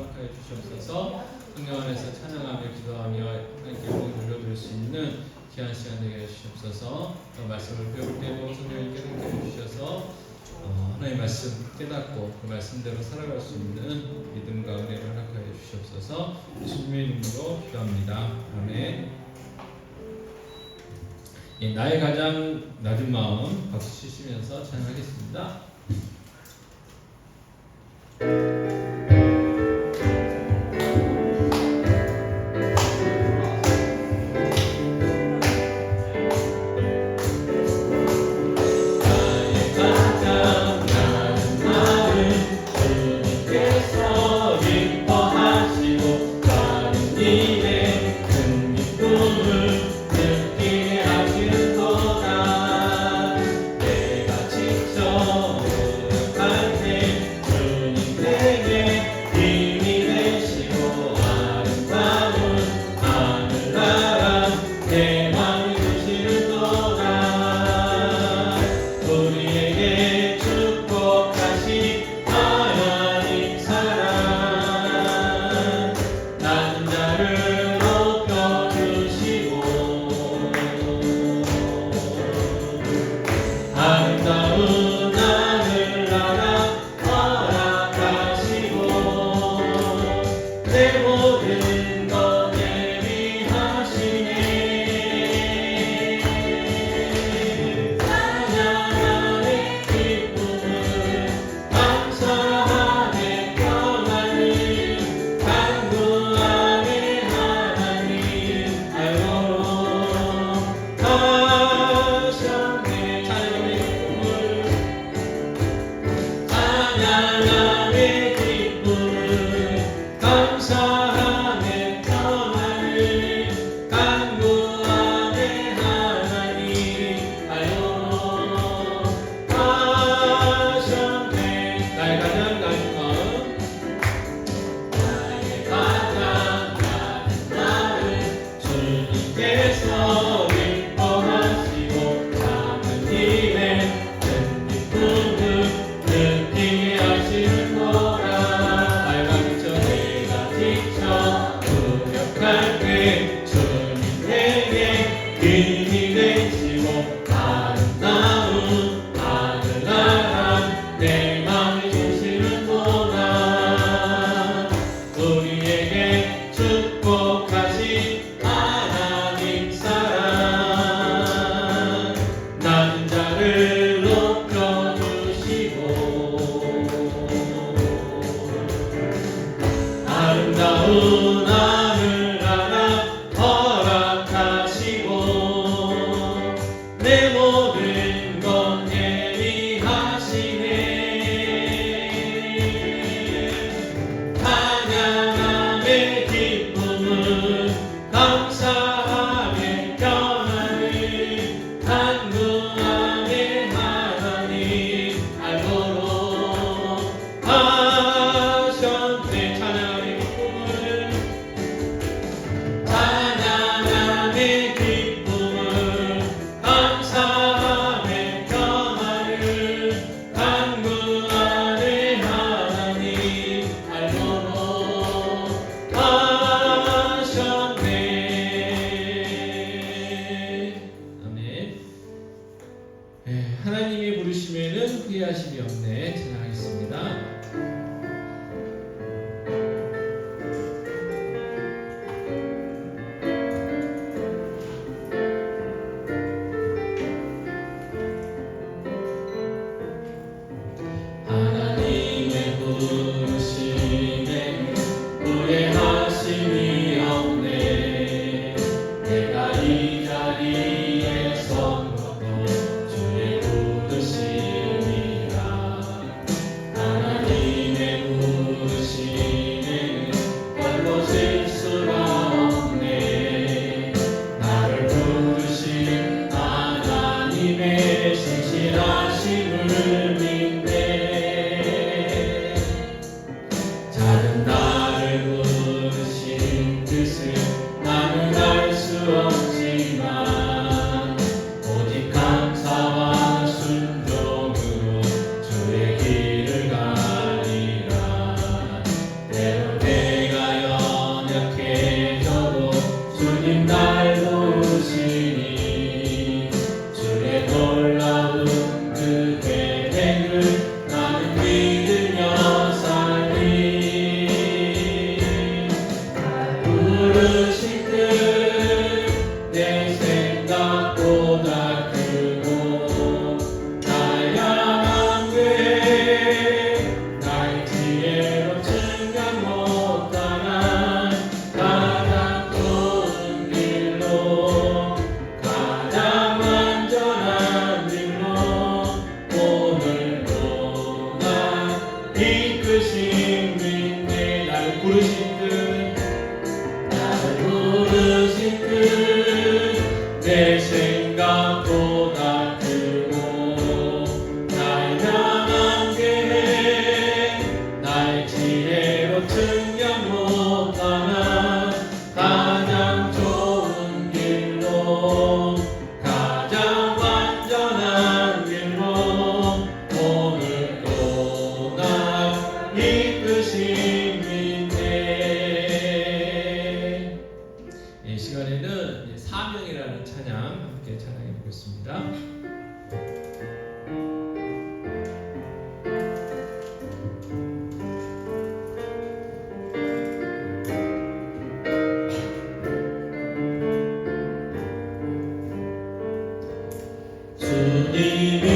허락하여 주시옵소서. 성령 안에서 찬양하며 기도하며 하나님께 영광 돌려드릴 수 있는 귀한 시간 되게 해주시옵소서. 또 말씀을 배울 때도 성령님 깨닫게 해주셔서 하나님의 말씀 깨닫고 그 말씀대로 살아갈 수 있는 믿음과 은혜를 허락하여 주시옵소서. 예수님의 이름으로 기도합니다. 아멘. 예, 나의 가장 낮은 마음 박수 치시면서 찬양하겠습니다. 하나님이 부르시면은 후회하심이 없네. 찬양하겠습니다. 이끄신 민네 날 부르신 내 생각보다 크고 날 향하게 해 날 지혜로 측량 못하나 가장 좋은 길로 가장 완전한 길로 오늘도 날 이끄심이네. 이 시간에는 사명이라는 찬양 함께 찬양해 보겠습니다.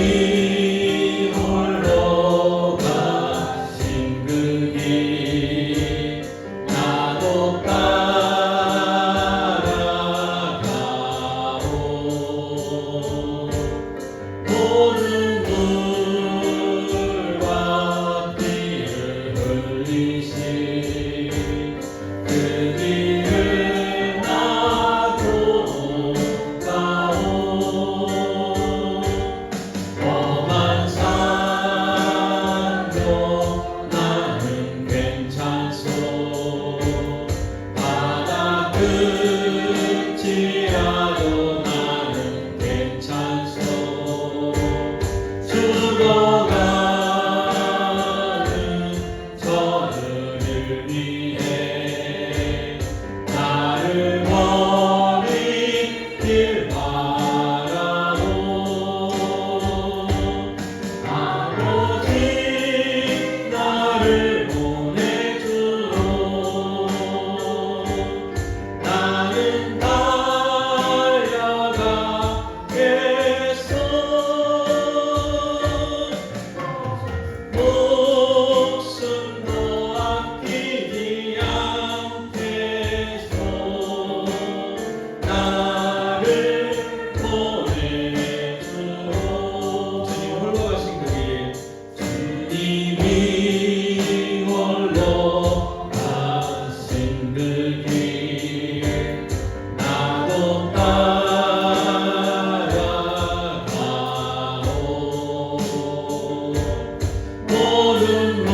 주님이 홀로 가신 그 길 나도 따라가오. 모든 물과 피를 흘리신 그 길을 나도 가오. 험한 산도 나는 괜찮소. 바다 끝이라도 나는 괜찮소. 죽어가는 저들을 위해 나를 버리길 바라오. 아버지 나를 보내주오. 나는 달려가겠소. 목숨도 아끼지 않겠소. 나를 보내주오. 주님 홀로 가신 그 길, 주님이 홀로 가신 그 길 나도 따라가오. 모든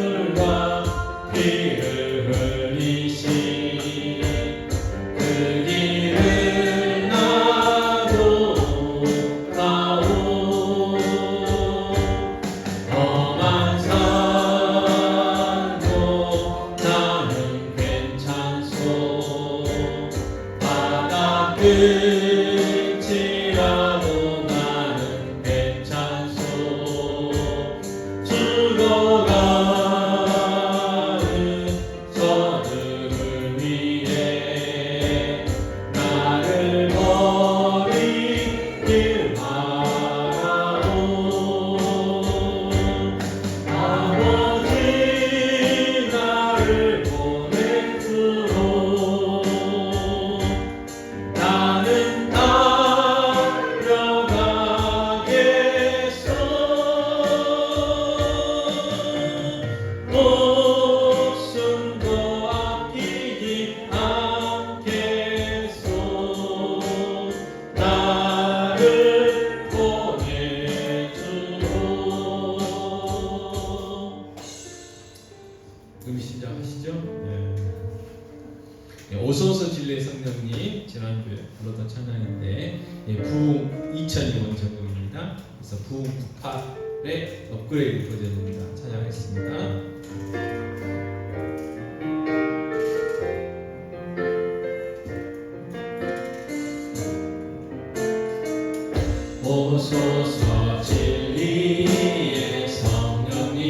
물과 피를 흘리신 그 길을 나도 가오. 험한 산도 나는 괜찮소. 바다 끝이라도 나는 괜찮소. 죽어가는 저들을 위해 나를 버리길 바라오. 아버지 나를 보내주오. 나는 달려가겠소. 목숨도 아끼지 않겠소. 나를 보내주오. 시작하시죠? 오소서 진리의 성령님 지난주에 불렀던 찬양인데 부흥 2002년 전곡입니다. 그래서 부흥 98의 업그레이드 버전입니다. 찬양했습니다. 오소서 진리의 성령님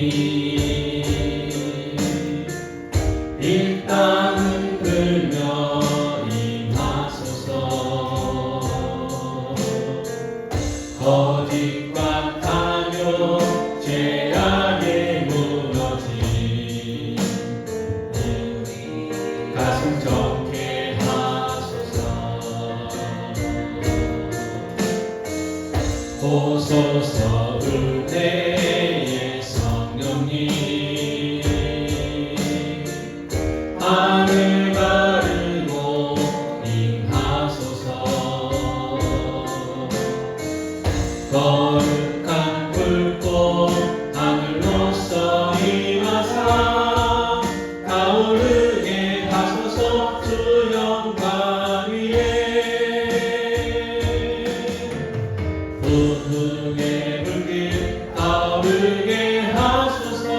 이 땅을 끌며 임하소서. 거짓과 탐욕 죄악에 무너진 흐르게 하소서.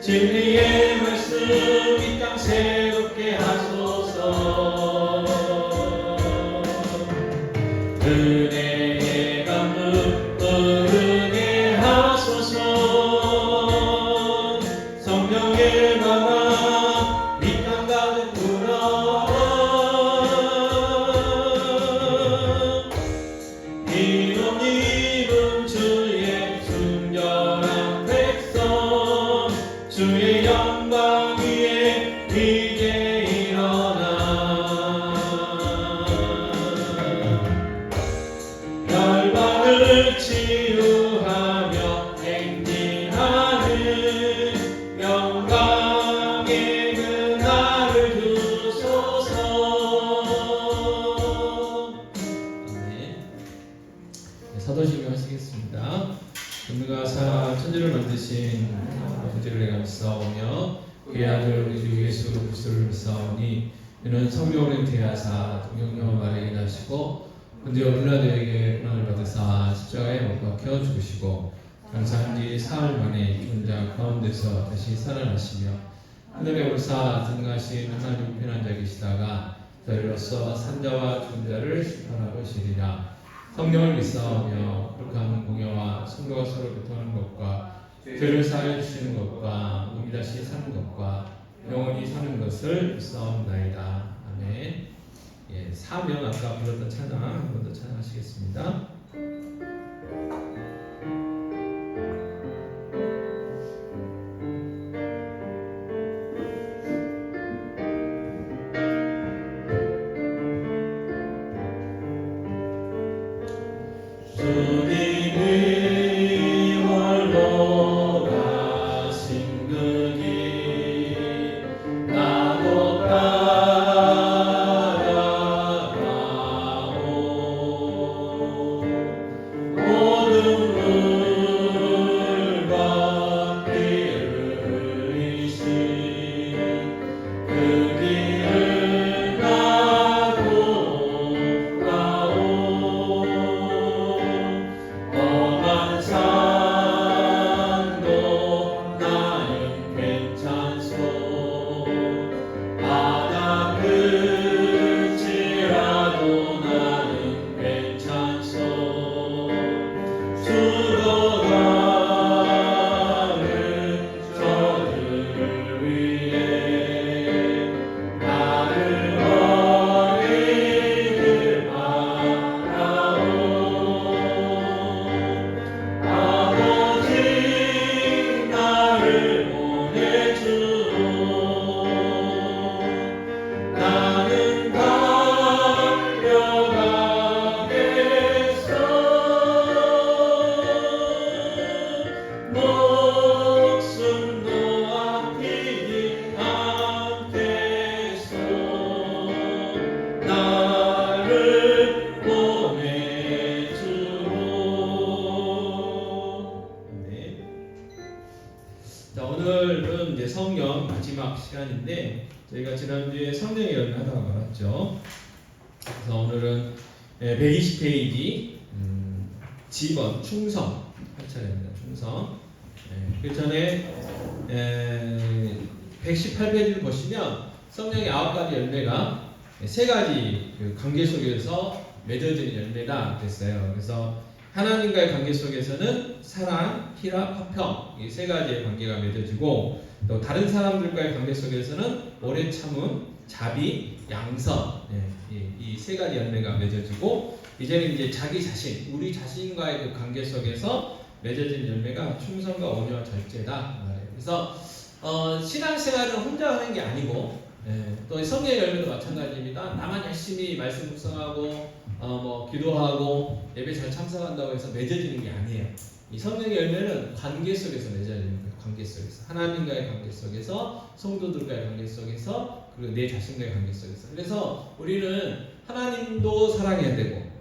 진리의 말씀 이 땅 새롭게 하소서. 은혜의 강물 흐르게 하소서. 성령의 바람 이 땅 가득 불어. 이름 입은 주의 순결한 백성, 주의 영광 위에 이제 일어나. 열방을 치유하며 행진하는 영광의 그날을 주소서. 사도신경 하시겠습니다. 금과 사 천지를 만드신 아버지를 내가 믿사오며 그의 아들 우리 주 예수 그리스도를 믿사오니 이는 성령으로 잉태하사 동정녀와 마리아에게 나시고 본디오 빌라도에게 고난을 받으사 십자가에 못 박혀 죽으시고 장사한 지 사흘 만에 죽은 자 가운데서 다시 살아나시며 하늘에 오르사 등하신 하나님 편한 자 계시다가 저희로서 산자와 죽은 자를 심판하고 오시리라. 성령을 믿사오며 거룩한 공예와 성도가 서로 교통하는 것과 죄를 사하여 주시는 것과 몸이 다시 사는 것과 영원히 사는 것을 믿사옵나이다. 아멘. 예, 사명 아까 불렀던 찬양 한 번 더 찬양하시겠습니다. 주님이 홀로 가신 그 길 나도 따라가오. 모든 물과 피를 흘리신 그 길을 나도 가오. 험한 산도 나는 괜찮소. 바다 끝이라도 나는 괜찮소. 죽어가는 저들을 위해 나를 버리지 말아오. 아버지 나를 보내주오. 나는 달려가겠어. 목숨도 아끼지 않겠소. 나를 보내주오. 네. 자, 오늘은 이제 성령 마지막 시간인데 저희가 지난주에 성령의 열매 하다가 말았죠. 그래서 오늘은 120페이지 지번 충성 할 차례입니다. 충성. 그 전에 118페이지를 보시면 성령의 9가지 열매가 3가지 그 관계 속에서 맺어지는 열매다 됐어요. 그래서 하나님과의 관계 속에서는 사랑, 희락, 화평 이 3가지의 관계가 맺어지고 또 다른 사람들과의 관계 속에서는 오래 참음, 자비, 양선 이 3가지 열매가 맺어지고 이제는 이제 자기 자신, 우리 자신과의 그 관계 속에서 맺어진 열매가 충성과 온유와 절제다 말이에요. 그래서 신앙생활은 혼자 하는 게 아니고 또 성령의 열매도 마찬가지입니다. 나만 열심히 말씀 묵상하고 뭐 기도하고 예배 잘 참석한다고 해서 맺어지는 게 아니에요. 이 성령의 열매는 관계 속에서 맺어지는 거예요. 관계 속에서 하나님과의 관계 속에서 성도들과의 관계 속에서 그리고 내 자신과의 관계 속에서. 그래서 우리는 하나님도 사랑해야 되고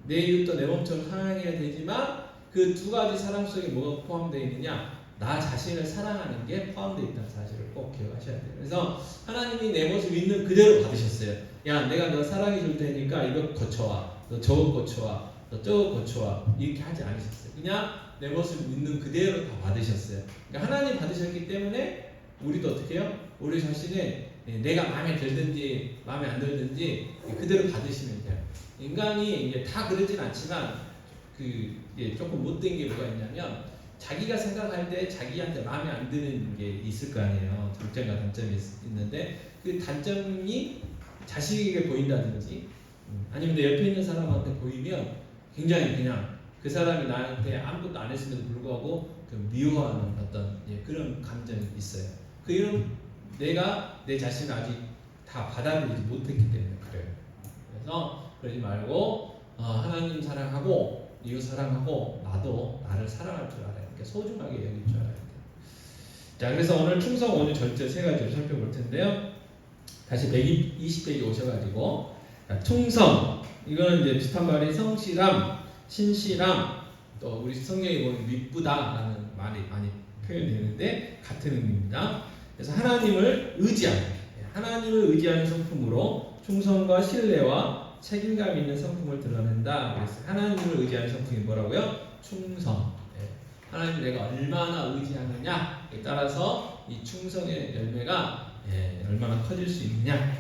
내 이웃도 내 몸처럼 사랑해야 되지만 그 2가지 사랑 속에 뭐가 포함되어 있느냐? 나 자신을 사랑하는 게 포함되어 있다는 사실을 꼭 기억하셔야 돼요. 그래서 하나님이 내 모습 있는 그대로 받으셨어요. 야, 내가 너 사랑해 줄 테니까 이거 거쳐와, 너 저거 거쳐와, 너 저거 고쳐와 이렇게 하지 않으셨어요. 그냥 내 모습 있는 그대로 다 받으셨어요. 그러니까 하나님 받으셨기 때문에 우리도 어떻게 해요? 우리 자신의 내가 마음에 들든지 마음에 안 들든지 그대로 받으시면 돼요. 인간이 이제 다 그러진 않지만 조금 못된 게 뭐가 있냐면 자기가 생각할 때 자기한테 마음에 안 드는 게 있을 거 아니에요. 장점과 단점이 있는데 그 단점이 자식에게 보인다든지 아니면 내 옆에 있는 사람한테 보이면 굉장히 그냥 그 사람이 나한테 아무것도 안 했음에도 불구하고 미워하는 어떤 그런 감정이 있어요. 이런 내가 내 자신을 아직 다 받아들이지 못했기 때문에 그래요. 그래서 그러지 말고 하나님 사랑하고 이웃 사랑하고 나도 나를 사랑할 줄 알아요. 그러니까 소중하게 여길 줄 알아야 돼요. 자, 그래서 오늘 충성, 온유, 절제 세 가지를 살펴볼 텐데요. 다시 120페이지 오셔가지고 충성 이거는 이제 비슷한 말이 성실함, 신실함 또 우리 성경에 보면 미쁘다라는 말이 많이 표현되는데 같은 의미입니다. 그래서 하나님을 의지하는 성품으로 충성과 신뢰와 책임감 있는 성품을 드러낸다. 그래서 하나님을 의지하는 성품이 뭐라고요? 충성. 하나님 내가 얼마나 의지하느냐에 따라서 이 충성의 열매가 얼마나 커질 수 있느냐.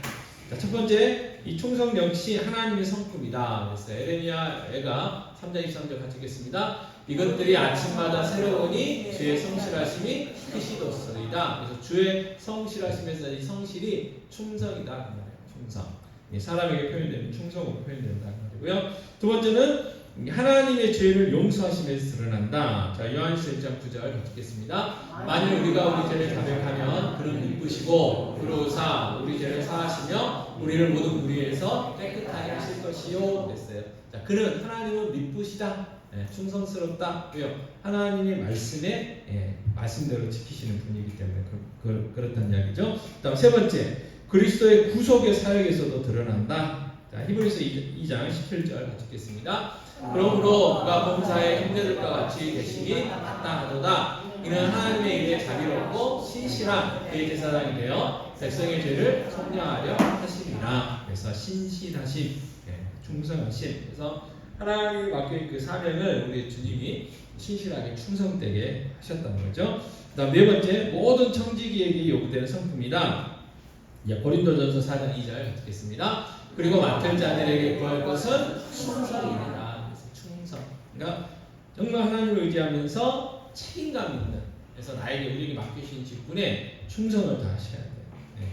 자, 첫 번째, 이 충성 역시 하나님의 성품이다. 그래서 에레미야가 3장 23절 같이 읽겠습니다. 이것들이 아침마다 새로우니 주의 성실하심이 크시도소이다. 그래서 주의 성실하심에서 이 성실이 충성이다. 그 말이에요. 충성. 사람에게 표현되는 충성으로 표현된다는 말이고요. 두 번째는 하나님의 죄를 용서하심에서 드러난다. 자, 요한일서 1장 9절 같이 읽겠습니다. 만일 우리가 우리 죄를 자백하면 그는 기쁘시고 그러사 우리 죄를 사하시며 우리를 모든 무리에서 깨끗하게 하실 것이요. 그랬어요. 자, 그는 하나님은 미쁘시다. 충성스럽다. 왜요? 하나님의 말씀에 말씀대로 지키시는 분이기 때문에 그렇다는 이야기죠. 다음 세 번째, 그리스도의 구속의 사역에서도 드러난다. 자, 히브리서 2장 17절 같이 읽겠습니다. 그러므로 그가 범사에 형제들과 같이 계시기 마땅하도다. 이는 하나님의 일에 자비롭고 신실한 그의 제사장이 되어 백성의 죄를 속량하려 하심이라. 그래서 신실하심, 충성하심. 그래서 하나님이 맡긴 그 사명을 우리 주님이 신실하게 충성되게 하셨다는 거죠. 그다음 네 번째, 모든 청지기에게 요구되는 성품이다. 고린도전서 4장 2절 읽겠습니다. 그리고 맡은 자들에게 구할 것은 충성이니라. 충성. 그러니까 정말 하나님을 의지하면서 책임감 있는. 그래서 나에게 우리에게 맡기신 직분에 충성을 다하셔야 돼요.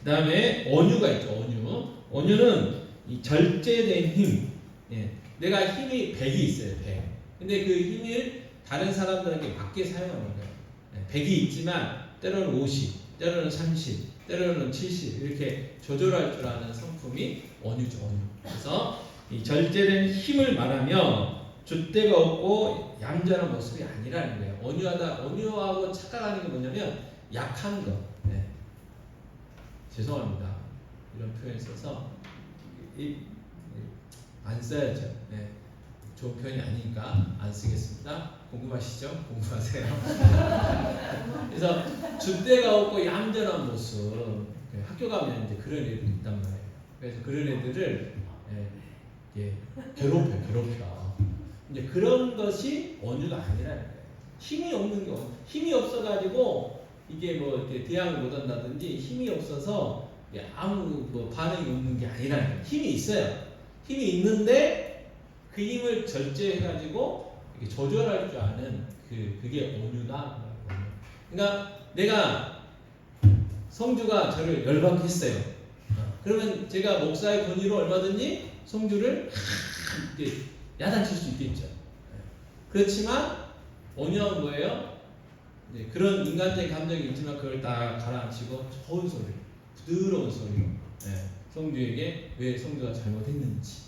그다음에 온유가 있죠. 온유는 이 절제된 힘. 내가 힘이 100이 있어요. 100. 근데 그 힘을 다른 사람들에게 맞게 사용하는 거예요. 100이 있지만 때로는 50, 때로는 30, 때로는 70 이렇게 조절할 줄 아는 성품이 온유죠. 온유. 그래서 이 절제된 힘을 말하며 줏대가 없고 얌전한 모습이 아니라는 거예요. 온유하고 착각하는 게 뭐냐면 약한 거. 죄송합니다. 이런 표현 써서 안 써야죠. 좋은 표현이 아니니까 안 쓰겠습니다. 궁금하시죠? 궁금하세요? 그래서 줏대가 없고 얌전한 모습. 학교 가면 이제 그런 애들이 있단 말이에요. 그래서 그런 애들을 괴롭혀. 이제 그런 것이 온유가 아니라는 거예요. 힘이 없어가지고 이게 뭐 이렇게 대항을 못한다든지 힘이 없어서 아무 반응이 없는 게 아니라는 거예요. 힘이 있어요. 힘이 있는데 그 힘을 절제해가지고 이렇게 조절할 줄 아는 그게 온유다. 그러니까 내가 성주가 저를 열받게 했어요. 그러면 제가 목사의 권위로 얼마든지 성주를 야단칠 수 있겠죠. 그렇지만 온유한 뭐예요? 그런 인간적인 감정이 있지만 그걸 다 가라앉히고 좋은 소리, 부드러운 소리로 성주에게 왜 성주가 잘못했는지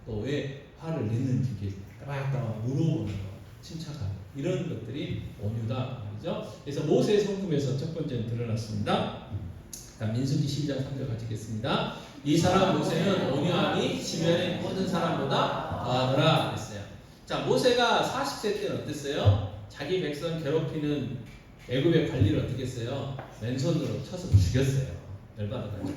또 왜 화를 냈는지 따박따박 물어보는 거, 침착하게 이런 것들이 온유다 말이죠. 그래서 모세의 성품에서 첫 번째는 드러났습니다. 민수기 12장 3절 같이 읽겠습니다. 이 사람 모세는 온유하니 지면의 모든 사람보다 더하더라 그랬어요. 자, 모세가 40세 때는 어땠어요? 자기 백성 괴롭히는 애굽의 관리를 어떻게 했어요? 맨손으로 쳐서 죽였어요. 열받아가지고.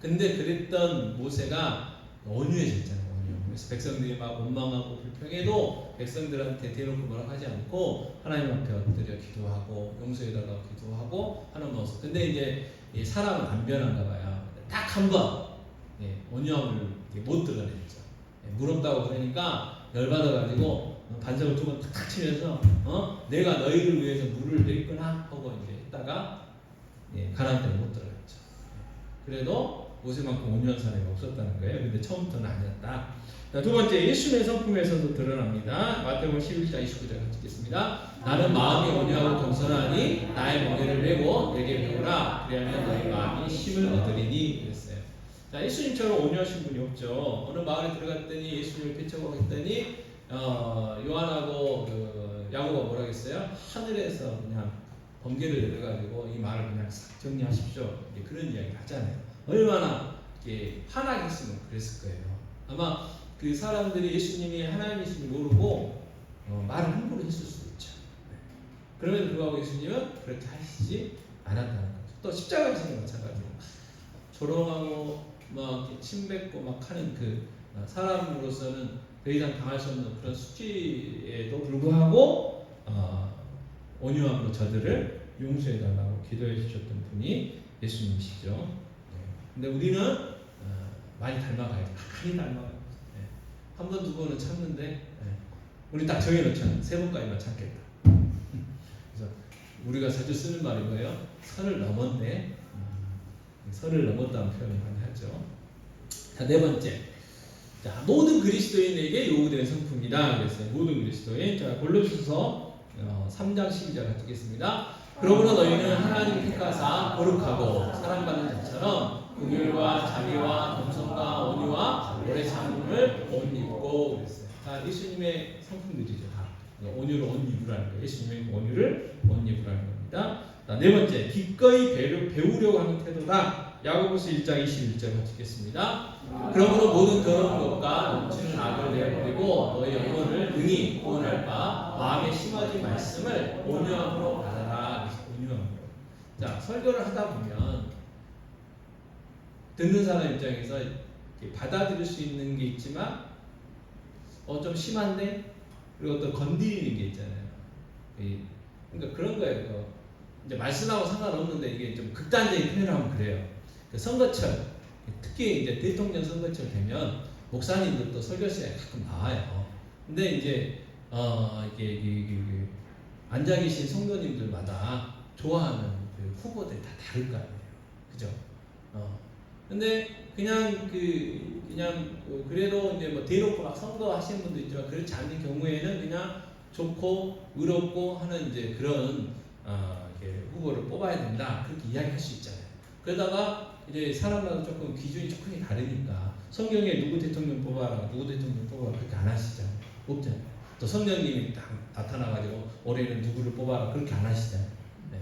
근데 그랬던 모세가 온유해졌잖아요. 온유. 그래서 백성들이 막 원망하고 불평해도 백성들한테 대놓고 뭐라고 하지 않고 하나님 앞에 엎드려 기도하고 용서해달라고 기도하고 하는 모습. 근데 이제 이 사람은 안 변한가 봐요. 딱 한 번 온유함을 못 드러냈죠. 물 없다고 그러니까 열받아가지고 반석을 두 번 탁 치면서 내가 너희를 위해서 물을 냈구나 하고 이제 했다가 가나안 땅에 못 들어갔죠. 그래도 모세만큼 온유한 사람이 없었다는 거예요. 근데 처음부터는 아니었다. 자, 두 번째, 예수님의 성품에서도 드러납니다. 마태복음 11장 29절 읽겠습니다. 나는 마음이 온유하고 겸손하니 나의 멍에를 메고 내게 배우라. 그리하면 너희 마음이 힘을 얻으리니 그랬어요. 자, 예수님처럼 온유하신 분이 없죠. 어느 마을에 들어갔더니 예수님을 배척하고 했더니 요한하고 야고보가 뭐라 했어요? 하늘에서 그냥 번개를 내려가지고 이 말을 그냥 싹 정리하십시오. 그런 이야기 하잖아요. 얼마나 화나게 했으면 그랬을 거예요. 아마 그 사람들이 예수님이 하나님이심을 모르고 말을 함부로 했을 수도 있죠. 그럼에도 불구하고 예수님은 그렇게 하시지 않았다는 거죠. 또 십자가에서는 마찬가지로 조롱하고 막 침뱉고 막 하는 그 사람으로서는 더 이상 당할 수 없는 그런 수치에도 불구하고 온유함으로 저들을 용서해달라고 기도해 주셨던 분이 예수님이시죠. 근데 우리는 많이 닮아가야죠. 많이 닮아가요. 한 번, 두 번은 참는데 우리 딱 정해놓잖아요. 세 번까지만 참겠다. 그래서 우리가 자주 쓰는 말이 뭐예요? 선을 넘었네. 선을 넘었다는 표현을 많이 하죠. 자, 네 번째. 자, 모든 그리스도인에게 요구되는 성품이다. 그랬어요. 모든 그리스도인. 자, 골로새서 3장 12절 같이 읽겠습니다. 그러므로 너희는 하나님 택하사 거룩하고 사랑받는 자처럼 긍휼과 자비와 겸손과 온유와 오래 참음을 옷 입고 그랬어요. 자, 예수님의 성품들이죠. 다. 온유를 옷 입으라는 거예요. 예수님의 온유를 옷 입으라는 겁니다. 자, 네 번째, 기꺼이 배우려고 하는 태도다. 야고보서 1장 21절 같이 읽겠습니다. 그러므로 모든 더러운 것과 넘치는 악을 내어버리고 너희 영혼을 능히 구원할 바 마음에 심어진 말씀을 온유함으로 받아라. 온유함으로. 자, 설교를 하다 보면 듣는 사람 입장에서 받아들일 수 있는 게 있지만 좀 심한데 그리고 또 건드리는 게 있잖아요. 그러니까 그런 거예요. 이제 말씀하고 상관없는데 이게 좀 극단적인 표현을 하면 그래요. 선거철, 특히 이제 대통령 선거철 되면 목사님들도 설교 시간에 가끔 나와요. 근데 이제 이게 앉아 계신 성도님들마다 좋아하는 그 후보들이 다 다를 거 아니에요. 그죠? 근데 그냥 그래도 이제 뭐 대놓고 막 선거하시는 분도 있지만 그렇지 않은 경우에는 그냥 좋고 의롭고 하는 이제 그런 후보를 뽑아야 된다 그렇게 이야기할 수 있잖아요. 그러다가 이제 사람마다 조금 기준이 조금 다르니까 성경에 누구 대통령 뽑아라 누구 대통령 뽑아라 그렇게 안 하시잖아요. 없잖아요. 또 성령님이 딱 나타나가지고 올해는 누구를 뽑아라 그렇게 안 하시잖아요. 네.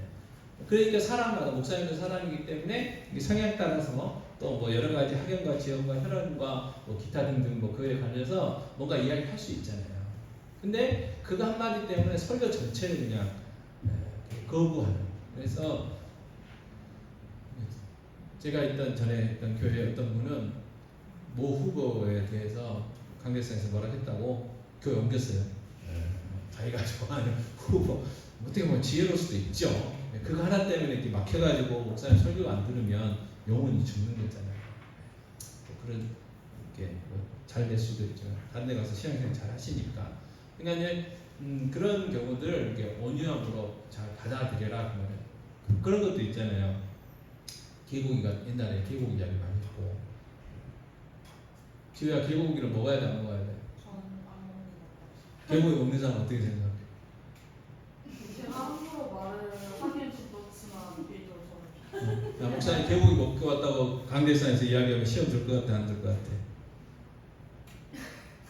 그러니까 사람마다 목사님도 사람이기 때문에 성향에 따라서 또 뭐 여러 가지 학연과 지연과 혈연과 뭐 기타 등등 뭐 그에 관해서 뭔가 이야기할 수 있잖아요. 근데 그거 한마디 때문에 설교 전체를 그냥 거부하는. 그래서 제가 전에 했던 교회 어떤 분은 모 후보에 대해서 강대상에서 뭐라 했다고 교회 옮겼어요. 자기가 좋아하는 후보 어떻게 보면 지혜로울 수도 있죠. 그거 하나 때문에 이렇게 막혀가지고 목사님 설교가 안 들으면 영혼이 죽는 거잖아요. 그런 게 잘 될 수도 있지만 다른 데 가서 신앙생활 잘 하시니까. 그러니까 이제 그런 경우들 이렇게 온유함으로 잘 받아들여라 그러면 그런 것도 있잖아요. 개고기가 옛날에 개고기 이야기 많이 했고 지우야 개고기를 먹어야 돼 안 먹어야 돼? 저는 안 먹는 개고기 먹는 사람 어떻게 생각해? 제가 함부로 말을 하긴 그렇지만 이게 저는 야, 목사님 개고기 먹고 왔다고 강대상에서 이야기하면 시험 들 것 같아 안 들 것 같아?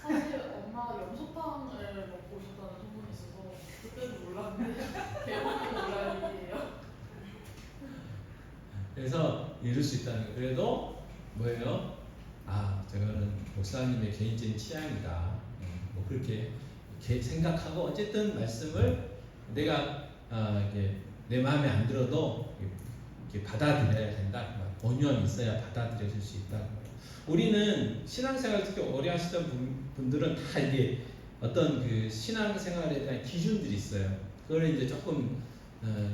사실 엄마가 염소탕을 먹고 오셨다는 소문이 있어서 그때도 몰랐는데 대부분 몰라요 이게요. 그래서 이룰 수 있다는 거. 그래도 뭐예요? 저거는 목사님의 개인적인 취향이다. 뭐 그렇게 생각하고 어쨌든 말씀을 내가 이게 내 마음에 안 들어도 이렇게 받아들여야 된다. 온유함이 있어야 받아들여질 수 있다. 우리는 신앙생활 특히 오래 하시던 분들은 다 이게 어떤 그 신앙생활에 대한 기준들이 있어요. 그걸 이제 조금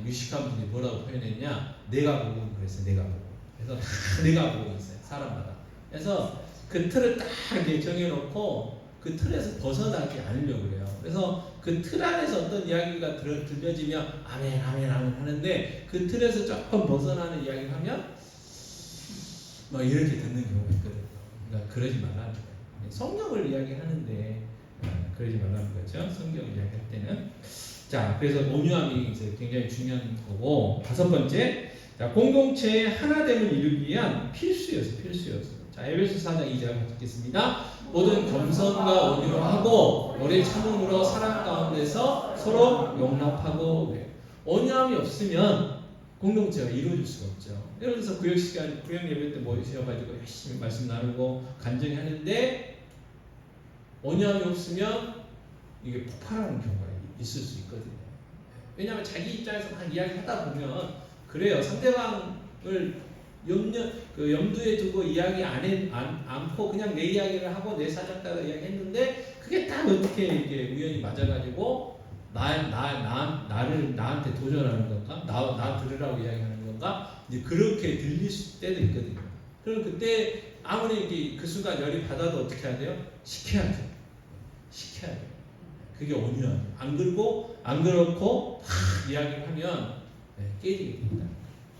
유식한 분이 뭐라고 표현했냐? 내가 보고 그랬어요. 내가 보고. 그래서 다 내가 보고 있어요. 사람마다. 그래서 그 틀을 딱 이렇게 정해놓고 그 틀에서 벗어나지 않으려고 그래요. 그래서 그 틀 안에서 어떤 이야기가 들려지면 아멘 아멘 아멘 하는데 그 틀에서 조금 벗어나는 이야기를 하면 막 이렇게 듣는 경우가 있거든요. 그러니까 그러지 말라는 거예요. 성경을 이야기하는데 그러지 말라는 거죠. 성경을 이야기할 때는. 자, 그래서 온유함이 이제 굉장히 중요한 거고, 다섯 번째, 자, 공동체의 하나됨을 이루기 위한 필수였어요. 자, 에베소 4장 2절 읽겠습니다. 모든 겸손과 온유로 하고 오래 참음으로 사랑 가운데서 서로 용납하고. 온유함이 없으면 공동체가 이루어질 수가 없죠. 예를 들어서 구역 예배 때 모이셔가지고 열심히 말씀 나누고 간증히 하는데 온유함이 없으면 이게 폭발하는 경우가 있을 수 있거든요. 왜냐하면 자기 입장에서 막 이야기하다 보면 그래요. 상대방을 염두에 두고 이야기 않고 그냥 내 이야기를 하고 내 사정 따라 이야기했는데 그게 딱 어떻게 이게 우연히 맞아가지고 나한테 도전하는 건가? 나 들으라고 이야기하는 건가? 이제 그렇게 들릴 때도 있거든요. 그럼 그때 아무리 그 순간 열이 받아도 어떻게 해야 돼요? 식혀야 돼요. 그게 온유하죠. 안 그렇고 막 이야기를 하면 깨지게 됩니다.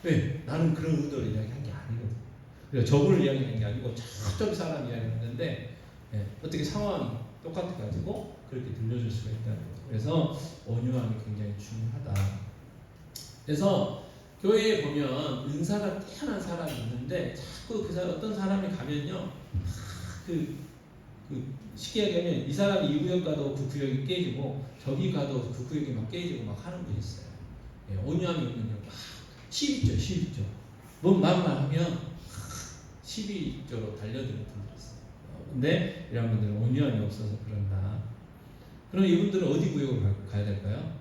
왜? 나는 그런 의도로 이야기한 게 아니거든. 그래서 저분을 이야기한 게 아니고 저쪽 사람 이야기했는데 어떻게 상황이 똑같아가지고 그렇게 들려줄 수가 있다는 거죠. 그래서 온유함이 굉장히 중요하다. 그래서 교회에 보면 은사가 뛰어난 사람이 있는데 자꾸 그 사람 어떤 사람이 가면요, 쉽게 얘기하면 이 사람이 이 구역 가도 그 구역이 깨지고 저기 가도 그 구역이 막 깨지고 막 하는 분이 있어요. 온유함이 없는요, 막 12조. 뭔 말만 하면 12조로 달려드는 분들이 있어요. 근데 이런 분들은 온유함이 없어서 그런다. 그럼 이분들은 어디 구역으로 가야 될까요?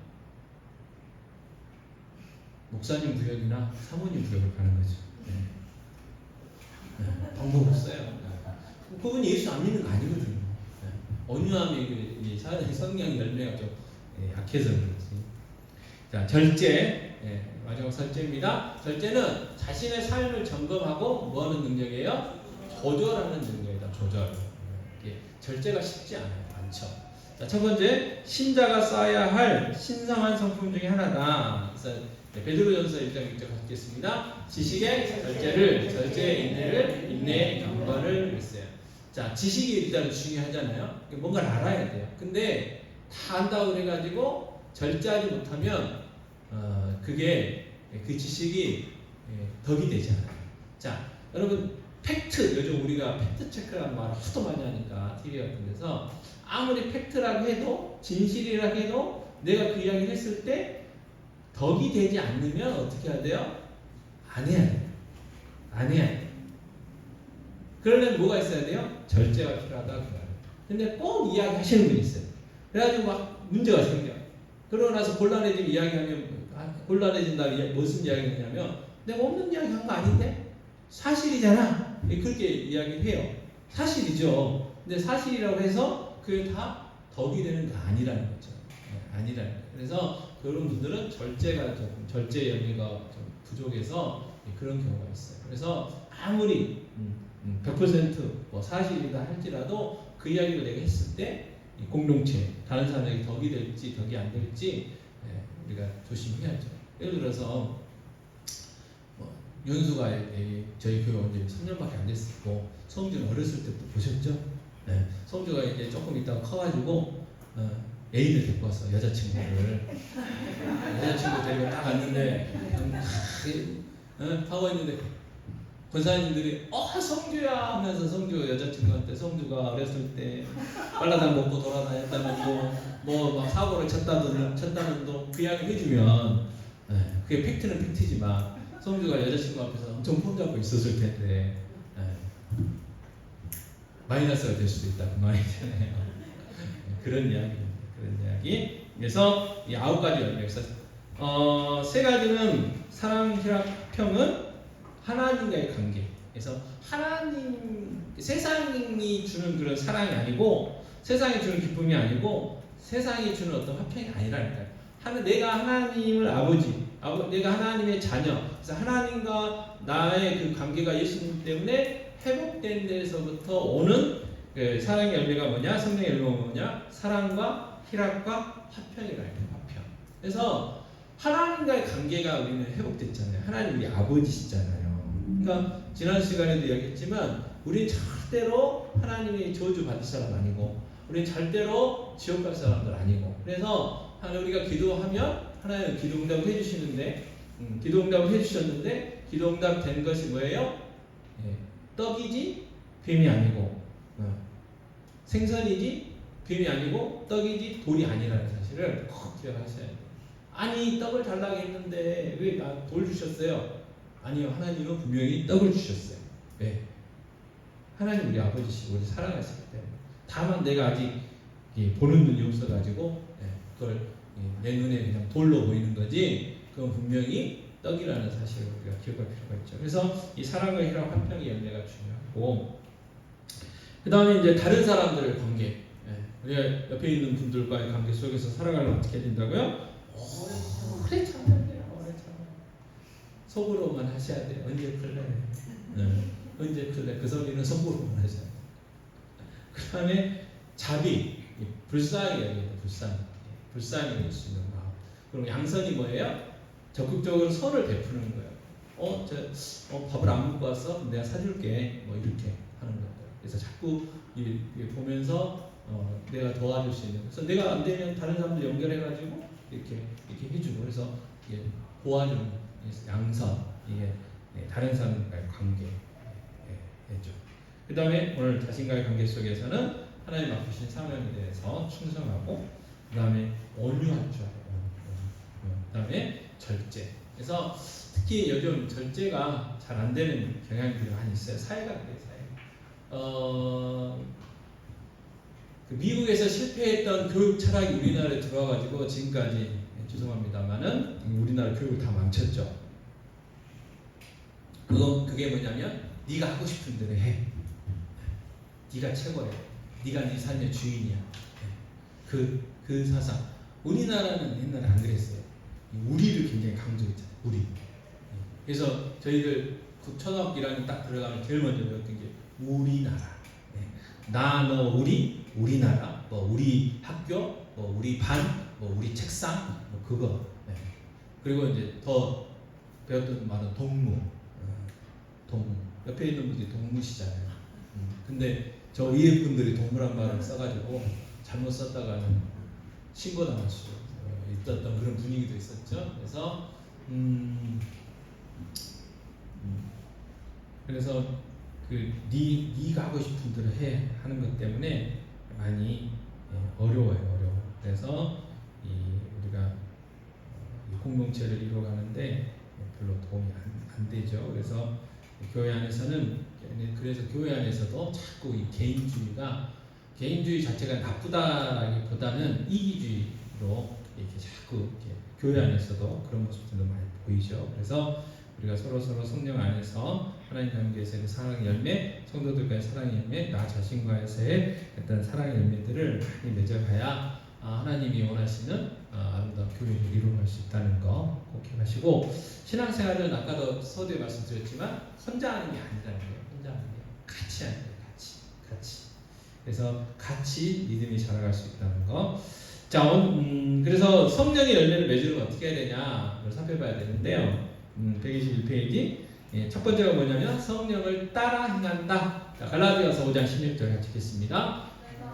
목사님 구역이나 사모님 구역으로 가는 거죠. 방법 없어요. 그분이 예수 안 믿는 거 아니거든요. 온유함이 성령 열매가 좀 약해서 그렇지. 자, 절제. 마지막 절제입니다. 절제는 자신의 삶을 점검하고 뭐 하는 능력이에요? 조절하는 능력이다. 조절. 절제가 쉽지 않아요. 많죠. 자, 첫 번째, 신자가 쌓아야 할 신성한 성품 중에 하나다. 그래서 베드로전서 1장 6절 갖겠습니다. 지식의 절제를, 절제의 인내를, 인내의 경건을 했어요. 자, 지식이 일단 중요하잖아요. 뭔가를 알아야 돼요. 근데 다 안다고 그래가지고 절제하지 못하면 그게 그 지식이 덕이 되지 않아요. 자, 여러분 팩트, 요즘 우리가 팩트 체크라는 말을 하도 많이 하니까 TV 같은 데서 아무리 팩트라고 해도 진실이라고 해도 내가 그 이야기를 했을 때 덕이 되지 않으면 어떻게 해야 돼요? 안 해야 돼요. 그러려면 뭐가 있어야 돼요? 절제가 필요하다. 근데 꼭 이야기 하시는 분이 있어요. 그래가지고 막 문제가 생겨. 그러고 나서 곤란해지면 이야기하면 곤란해진다. 무슨 이야기냐면 내가 없는 이야기 한 거 아닌데? 사실이잖아. 그렇게 이야기를 해요. 사실이죠. 근데 사실이라고 해서 그게 다 덕이 되는 게 아니라는 거죠. 아니라는 거예요. 그래서 그런 분들은 절제가 조금 절제 연리가 좀 부족해서 그런 경우가 있어요. 그래서 아무리 100% 사실이다 할지라도 그 이야기를 내가 했을 때 공동체 다른 사람에게 덕이 될지 덕이 안 될지 우리가 조심해야죠. 예를 들어서 연수가 저희 교회 온 지 3년밖에 안 됐고 성주는 어렸을 때부터 보셨죠? 성주가 이제 조금 있다가 커가지고 애인을 데리고 왔어. 여자친구를 데리고 딱 왔는데 하고 있는데 권사님들이 성주야 하면서 성주 여자친구한테 성주가 어렸을 때 빨라당 먹고 돌아다녔다는 뭐 사고를 쳤다는 그 이야기 해주면 그게 팩트는 팩트지만 성주가 여자친구 앞에서 엄청 폼잡고 있었을 텐데 마이너스가 될 수도 있다 그 말이잖아요. 그런 이야기. 그래서 이 9가지 열매에서 세 가지는 사랑, 희락, 평은 하나님과의 관계. 그래서 세상이 주는 그런 사랑이 아니고, 세상이 주는 기쁨이 아니고, 세상이 주는 어떤 화평이 아니라니까요. 내가 하나님을 내가 하나님의 자녀, 그래서 하나님과 나의 그 관계가 예수님 때문에 회복된 데서부터 오는 그 사랑의 열매가 뭐냐? 성령의 열매가 뭐냐? 사랑과 희락과 화평이라는 거예요. 화평. 그래서 하나님과의 관계가 우리는 회복됐잖아요. 하나님 우리 아버지시잖아요. 그러니까 지난 시간에도 이야기했지만 우리는 절대로 하나님의 저주 받을 사람 아니고, 우리는 절대로 지옥 갈 사람들 아니고, 그래서 우리가 기도하면 하나님은 기도 응답을 해주시는데, 기도 응답을 해주셨는데, 기도 응답 된 것이 뭐예요? 떡이지 뱀이 아니고, 생선이지 뱀이 아니고, 떡이지 돌이 아니라는 사실을 꼭 기억하셔야 돼요. 아니, 떡을 달라고 했는데 왜 돌 주셨어요? 아니요, 하나님은 분명히 떡을 주셨어요. 왜? 하나님 우리 아버지시고 우리 사랑하시기 때문에. 다만 내가 아직 보는 눈이 없어가지고 그걸 내 눈에 그냥 돌로 보이는 거지, 그건 분명히 떡이라는 사실을 우리가 기억할 필요가 있죠. 그래서 이 사랑과 희락, 화평의 열매가 중요하고, 그 다음에 이제 다른 사람들의 관계, 우리가 옆에 있는 분들과의 관계 속에서 살아가려면 어떻게 된다고요? 오래 참아야 돼요. 오래 참아야. 속으로만 하셔야 돼요. 언제 클래? 언제 클래? 그 소리는 속으로만 하셔야 돼요. 그 다음에 자비, 불쌍히 여기는 불쌍히 될 수 있는 마음. 그럼 양선이 뭐예요? 적극적으로 선을 베푸는 거예요. 밥을 안 먹고 왔어? 내가 사줄게. 뭐 이렇게 하는 것들. 그래서 자꾸 보면서 내가 도와줄 수 있는. 그래서 내가 안 되면 다른 사람들 연결해가지고 이렇게 해주고, 그래서 도와주는 양선, 이게 다른 사람과의 관계죠. 그 다음에 오늘 자신과의 관계 속에서는 하나님 맡기신 사명에 대해서 충성하고, 그 다음에 온유할 줄 알아요. 그 다음에 절제. 그래서 특히 요즘 절제가 잘 안 되는 경향들이 많이 있어요. 사회가 그래요. 그 미국에서 실패했던 교육 철학이 우리나라에 들어와가지고 지금까지, 죄송합니다만은 우리나라 교육을 다 망쳤죠. 그게 뭐냐면 네가 하고 싶은 대로 해. 네가 최고야. 네가 네 삶의 주인이야. 그 사상. 우리나라는 옛날에 안 그랬어요. 우리를 굉장히 강조했잖아요. 우리. 그래서 저희들 초등학교 1학년 딱 들어가면 제일 먼저 배웠던 게 우리나라. 나, 너, 우리나라, 뭐 우리 학교, 뭐 우리 반, 뭐 우리 책상, 뭐 그거. 그리고 이제 더 배웠던 말은 동무. 옆에 있는 분들이 동무시잖아요. 근데 저 위에 분들이 동무란 말을 써가지고 잘못 썼다가는 신고당할 수 있었던 그런 분위기도 있었죠. 그래서 네가 하고 싶은 대로 해 하는 것 때문에 많이 어려워요. 그래서 우리가 공동체를 이루어가는데 별로 도움이 안 되죠. 그래서 교회 안에서도 자꾸 이 개인주의 자체가 나쁘다라기보다는 이기주의로 이렇게 자꾸 이렇게 교회 안에서도 그런 모습들도 많이 보이죠. 그래서 우리가 서로 성령 안에서 하나님 관계에서의 사랑의 열매, 성도들과의 사랑의 열매, 나 자신과에서의 어떤 사랑의 열매들을 많이 맺어가야 하나님이 원하시는 아름다운 교회를 이루어갈 수 있다는 거 꼭 기억하시고, 신앙생활은 아까도 서두에 말씀드렸지만 혼자 하는 게 아니라는 거예요. 혼자 하는 게 같이 하는 거예요. 같이. 그래서 같이 믿음이 자라갈 수 있다는 거. 자, 그래서 성령의 열매를 맺으려면 어떻게 해야 되냐, 그걸 살펴봐야 되는데요. 121페이지. 첫 번째가 뭐냐면 성령을 따라 행한다. 자, 갈라디아서 5장 16절 같이 읽겠습니다.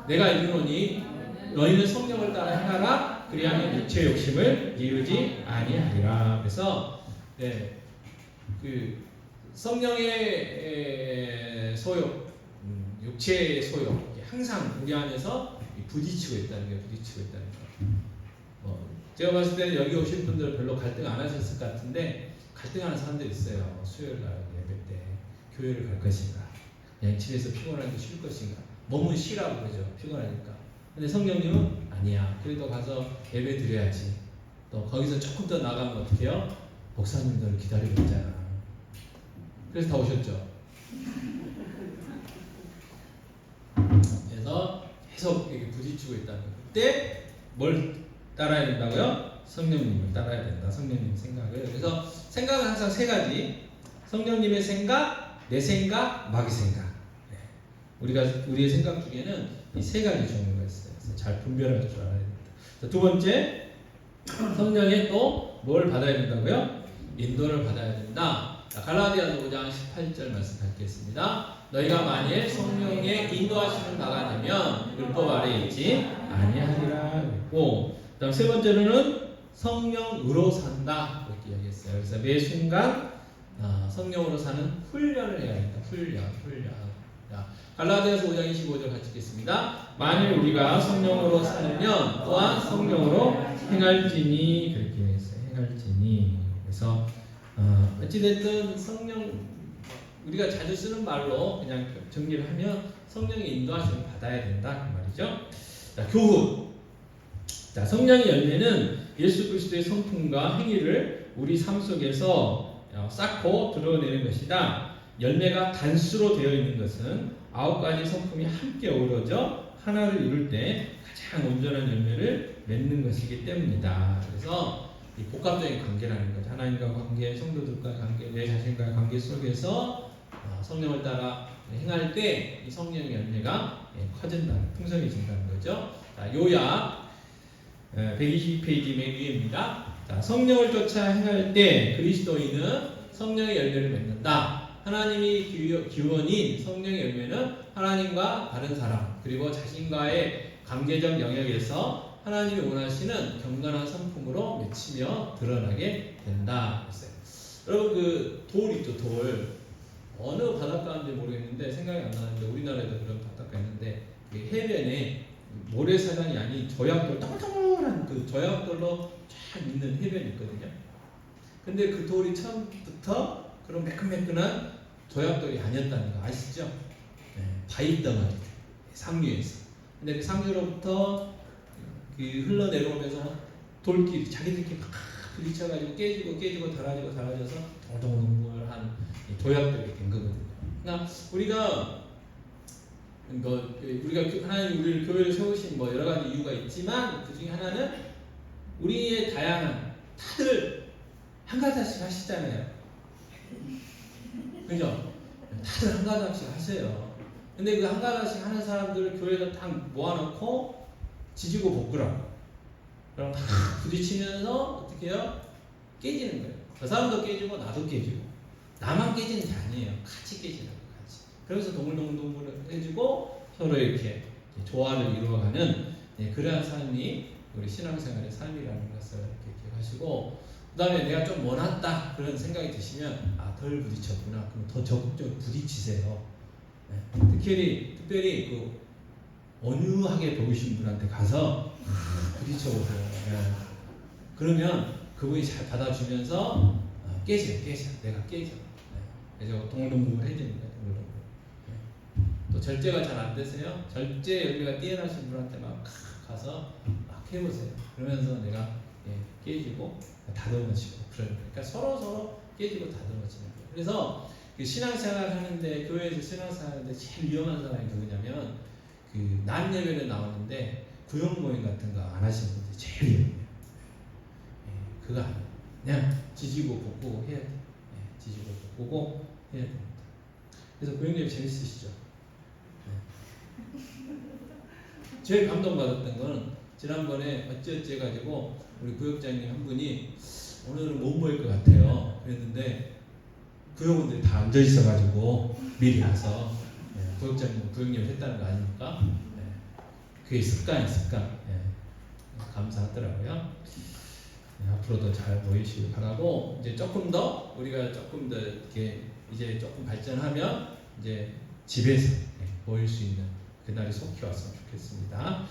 내가 이르노니 너희는 성령을 따라 행하라. 그리하면 육체의 욕심을 이루지 아니하리라. 그래서 그 성령의 소욕, 육체의 소욕, 항상 우리 안에서 부딪히고 있다는 게 제가 봤을 때는 여기 오신 분들 별로 갈등 안 하셨을 것 같은데 갈등하는 사람들이 있어요. 수요일 날 예배 때 교회를 갈 것인가, 그냥 집에서 피곤하게 쉴 것인가. 몸은 쉬라고 그러죠. 피곤하니까. 근데 성령님은 아니야. 그래도 가서 예배 드려야지. 또 거기서 조금 더 나가면 어떻게 해요? 목사님들 기다리고 있잖아. 그래서 다 오셨죠. 그래서 계속 이렇게 부딪히고 있다는 거예요. 그때 뭘 따라야 된다고요? 성령님을 따라야 된다. 성령님 생각을. 그래서 생각은 항상 세 가지. 성령님의 생각, 내 생각, 마귀 생각. 네. 우리의 생각 중에는 이 세 가지 종류가 있어요. 그래서 잘 분별할 줄 알아야 됩니다. 자, 두 번째, 성령의 또 뭘 받아야 된다고요? 인도를 받아야 된다. 자, 갈라디아서 5장 18절 말씀 밝겠습니다. 너희가 만일 성령의 인도하시는 바가 되면 율법 아래에 있지 아니하리라 그랬고, 그다음 세 번째로는 성령으로 산다 이렇게 이야기했어요. 그래서 매 순간 성령으로 사는 훈련을 해야 된다. 훈련. 자, 갈라디아서 5장 25절 같이 읽겠습니다. 만일 우리가 성령으로 살면 또한 성령으로 행할지니 그렇게 했어요. 행할지니. 그래서 어찌됐든 성령 우리가 자주 쓰는 말로 그냥 정리를 하면 성령의 인도하심을 받아야 된다 그 말이죠. 자, 교훈. 자, 성령의 열매는 예수 그리스도의 성품과 행위를 우리 삶 속에서 쌓고 드러내는 것이다. 열매가 단수로 되어 있는 것은 9가지 성품이 함께 어우러져 하나를 이룰 때 가장 온전한 열매를 맺는 것이기 때문이다. 그래서 이 복합적인 관계라는 거죠. 하나님과 관계, 성도들과 관계, 내 자신과의 관계 속에서 성령을 따라 행할 때 이 성령의 열매가 커진다, 풍성해진다는 거죠. 자, 요약 120페이지 맨 위입니다. 자, 성령을 쫓아 행할 때 그리스도인은 성령의 열매를 맺는다. 하나님이 기원인 성령의 열매는 하나님과 다른 사람 그리고 자신과의 관계적 영역에서 하나님이 원하시는 경건한 성품으로 맺히며 드러나게 된다. 그랬어요. 여러분 그 돌 있죠, 돌. 어느 바닷가인지 모르겠는데 생각이 안 나는데 우리나라에도 그런 바닷가 있는데 그 해변에 모래사장이 아닌 저약돌, 동글동글한 그 저약돌로 쫙 있는 해변이 있거든요. 근데 그 돌이 처음부터 그런 매끈매끈한 저약돌이 아니었다는 거 아시죠? 네, 바위덩어리, 상류에서. 근데 그 상류로부터 그 흘러내려오면서 돌끼리 자기들끼리 막 부딪혀가지고 깨지고 달아져서 동동동글한 조약들이 된 거거든요. 그러니까 우리가 하나님 우리를 교회를 세우신 뭐 여러 가지 이유가 있지만 그 중에 하나는 우리의 다양한 다들 한 가지씩 하시잖아요. 그죠? 다들 한 가지씩 하세요. 근데 그 한 가지씩 하는 사람들을 교회에서 딱 모아놓고 지지고 볶으라고. 그럼 다 부딪히면서 어떻게 해요? 깨지는 거예요. 그 사람도 깨지고 나도 깨지고. 나만 깨지는 게 아니에요. 같이 깨지라고 같이. 그래서 동글동글해지고 서로 이렇게 조화를 이루어가는 그러한 삶이 우리 신앙생활의 삶이라는 것을 이렇게 기억하시고, 그 다음에 내가 좀 원했다 그런 생각이 드시면 덜 부딪혔구나. 그럼 더 적극적으로 부딪히세요. 특별히 그 온유하게 보이신 분한테 가서 부딪혀보세요. 그러면 그분이 잘 받아주면서 깨져. 내가 깨져. 그래서 동글동글해지는 거예요. 또 절제가 잘 안 되세요? 절제 열매가 뛰어나신 분한테 막 가서 막 해보세요. 그러면서 내가 깨지고 다듬어지고 그러니까 서로 깨지고 다듬어지는 거예요. 그래서 그 신앙생활 하는데, 교회에서 신앙생활 하는데 제일 위험한 사람이 누구냐면 그 낮 예배를 나오는데 구역 모임 같은 거 안 하시는 분들이 제일 위험해요. 그거 아니에요. 그냥 지지고 볶고 해야 돼. 지지고 볶고 해야 됩니다. 그래서 구역예배 재밌으시죠? 제일 감동받았던 거는 지난번에 어찌어찌 해가지고 우리 구역장님 한 분이 오늘은 못 모일 것 같아요 그랬는데 구역원들이 다 앉아 있어가지고 미리 가서 구역장님 구역예배 했다는 거 아닙니까? 그게 습관. 감사하더라고요. 앞으로도 잘 모이시길 바라고, 이제 우리가 조금 더 이렇게 이제 조금 발전하면 이제 집에서 모일 수 있는 그날이 속히 왔으면 좋겠습니다.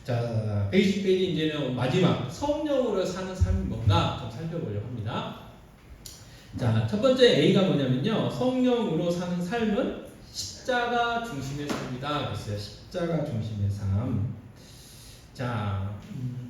자, 120페이지 이제는 마지막 성령으로 사는 삶이 뭔가 좀 살펴보려고 합니다. 자, 첫 번째 A가 뭐냐면요, 성령으로 사는 삶은 십자가 중심의 삶이다 그랬어요. 십자가 중심의 삶. 자,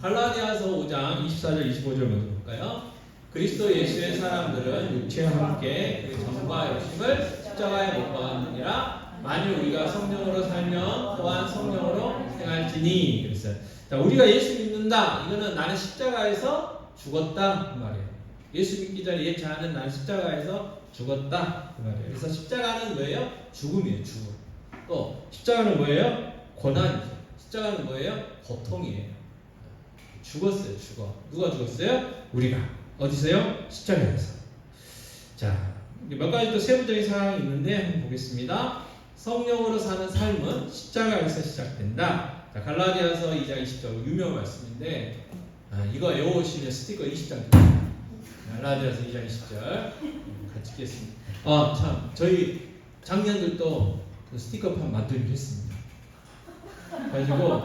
갈라디아서 5장 24절 25절 먼저 볼까요? 그리스도 예수의 사람들은 육체와 함께 그 정과 욕심을 십자가에 못 박았느니라. 만일 우리가 성령으로 살면 또한 성령으로 행할지니. 그랬어요. 자, 우리가 예수 믿는다. 이거는 나는 십자가에서 죽었다 그 말이에요. 예수 믿기 전에 예치 않은 나는 십자가에서 죽었다 그 말이에요. 그래서 십자가는 뭐예요? 죽음이에요. 죽음. 또 십자가는 뭐예요? 고난이죠. 십자가는 뭐예요? 고통이에요. 죽었어요. 죽어. 누가 죽었어요? 우리가. 어디서요? 십자가에서. 자, 몇 가지 또 세부적인 사항이 있는데 한번 보겠습니다. 성령으로 사는 삶은 십자가에서 시작된다. 자, 갈라디아서 2장 20절 유명한 말씀인데 이거 외우시면 스티커 20장 갈라디아서 2장 20절 같이 읽겠습니다. 참 저희 작년들도 그 스티커판 만들기로 했습니다. 그래가지고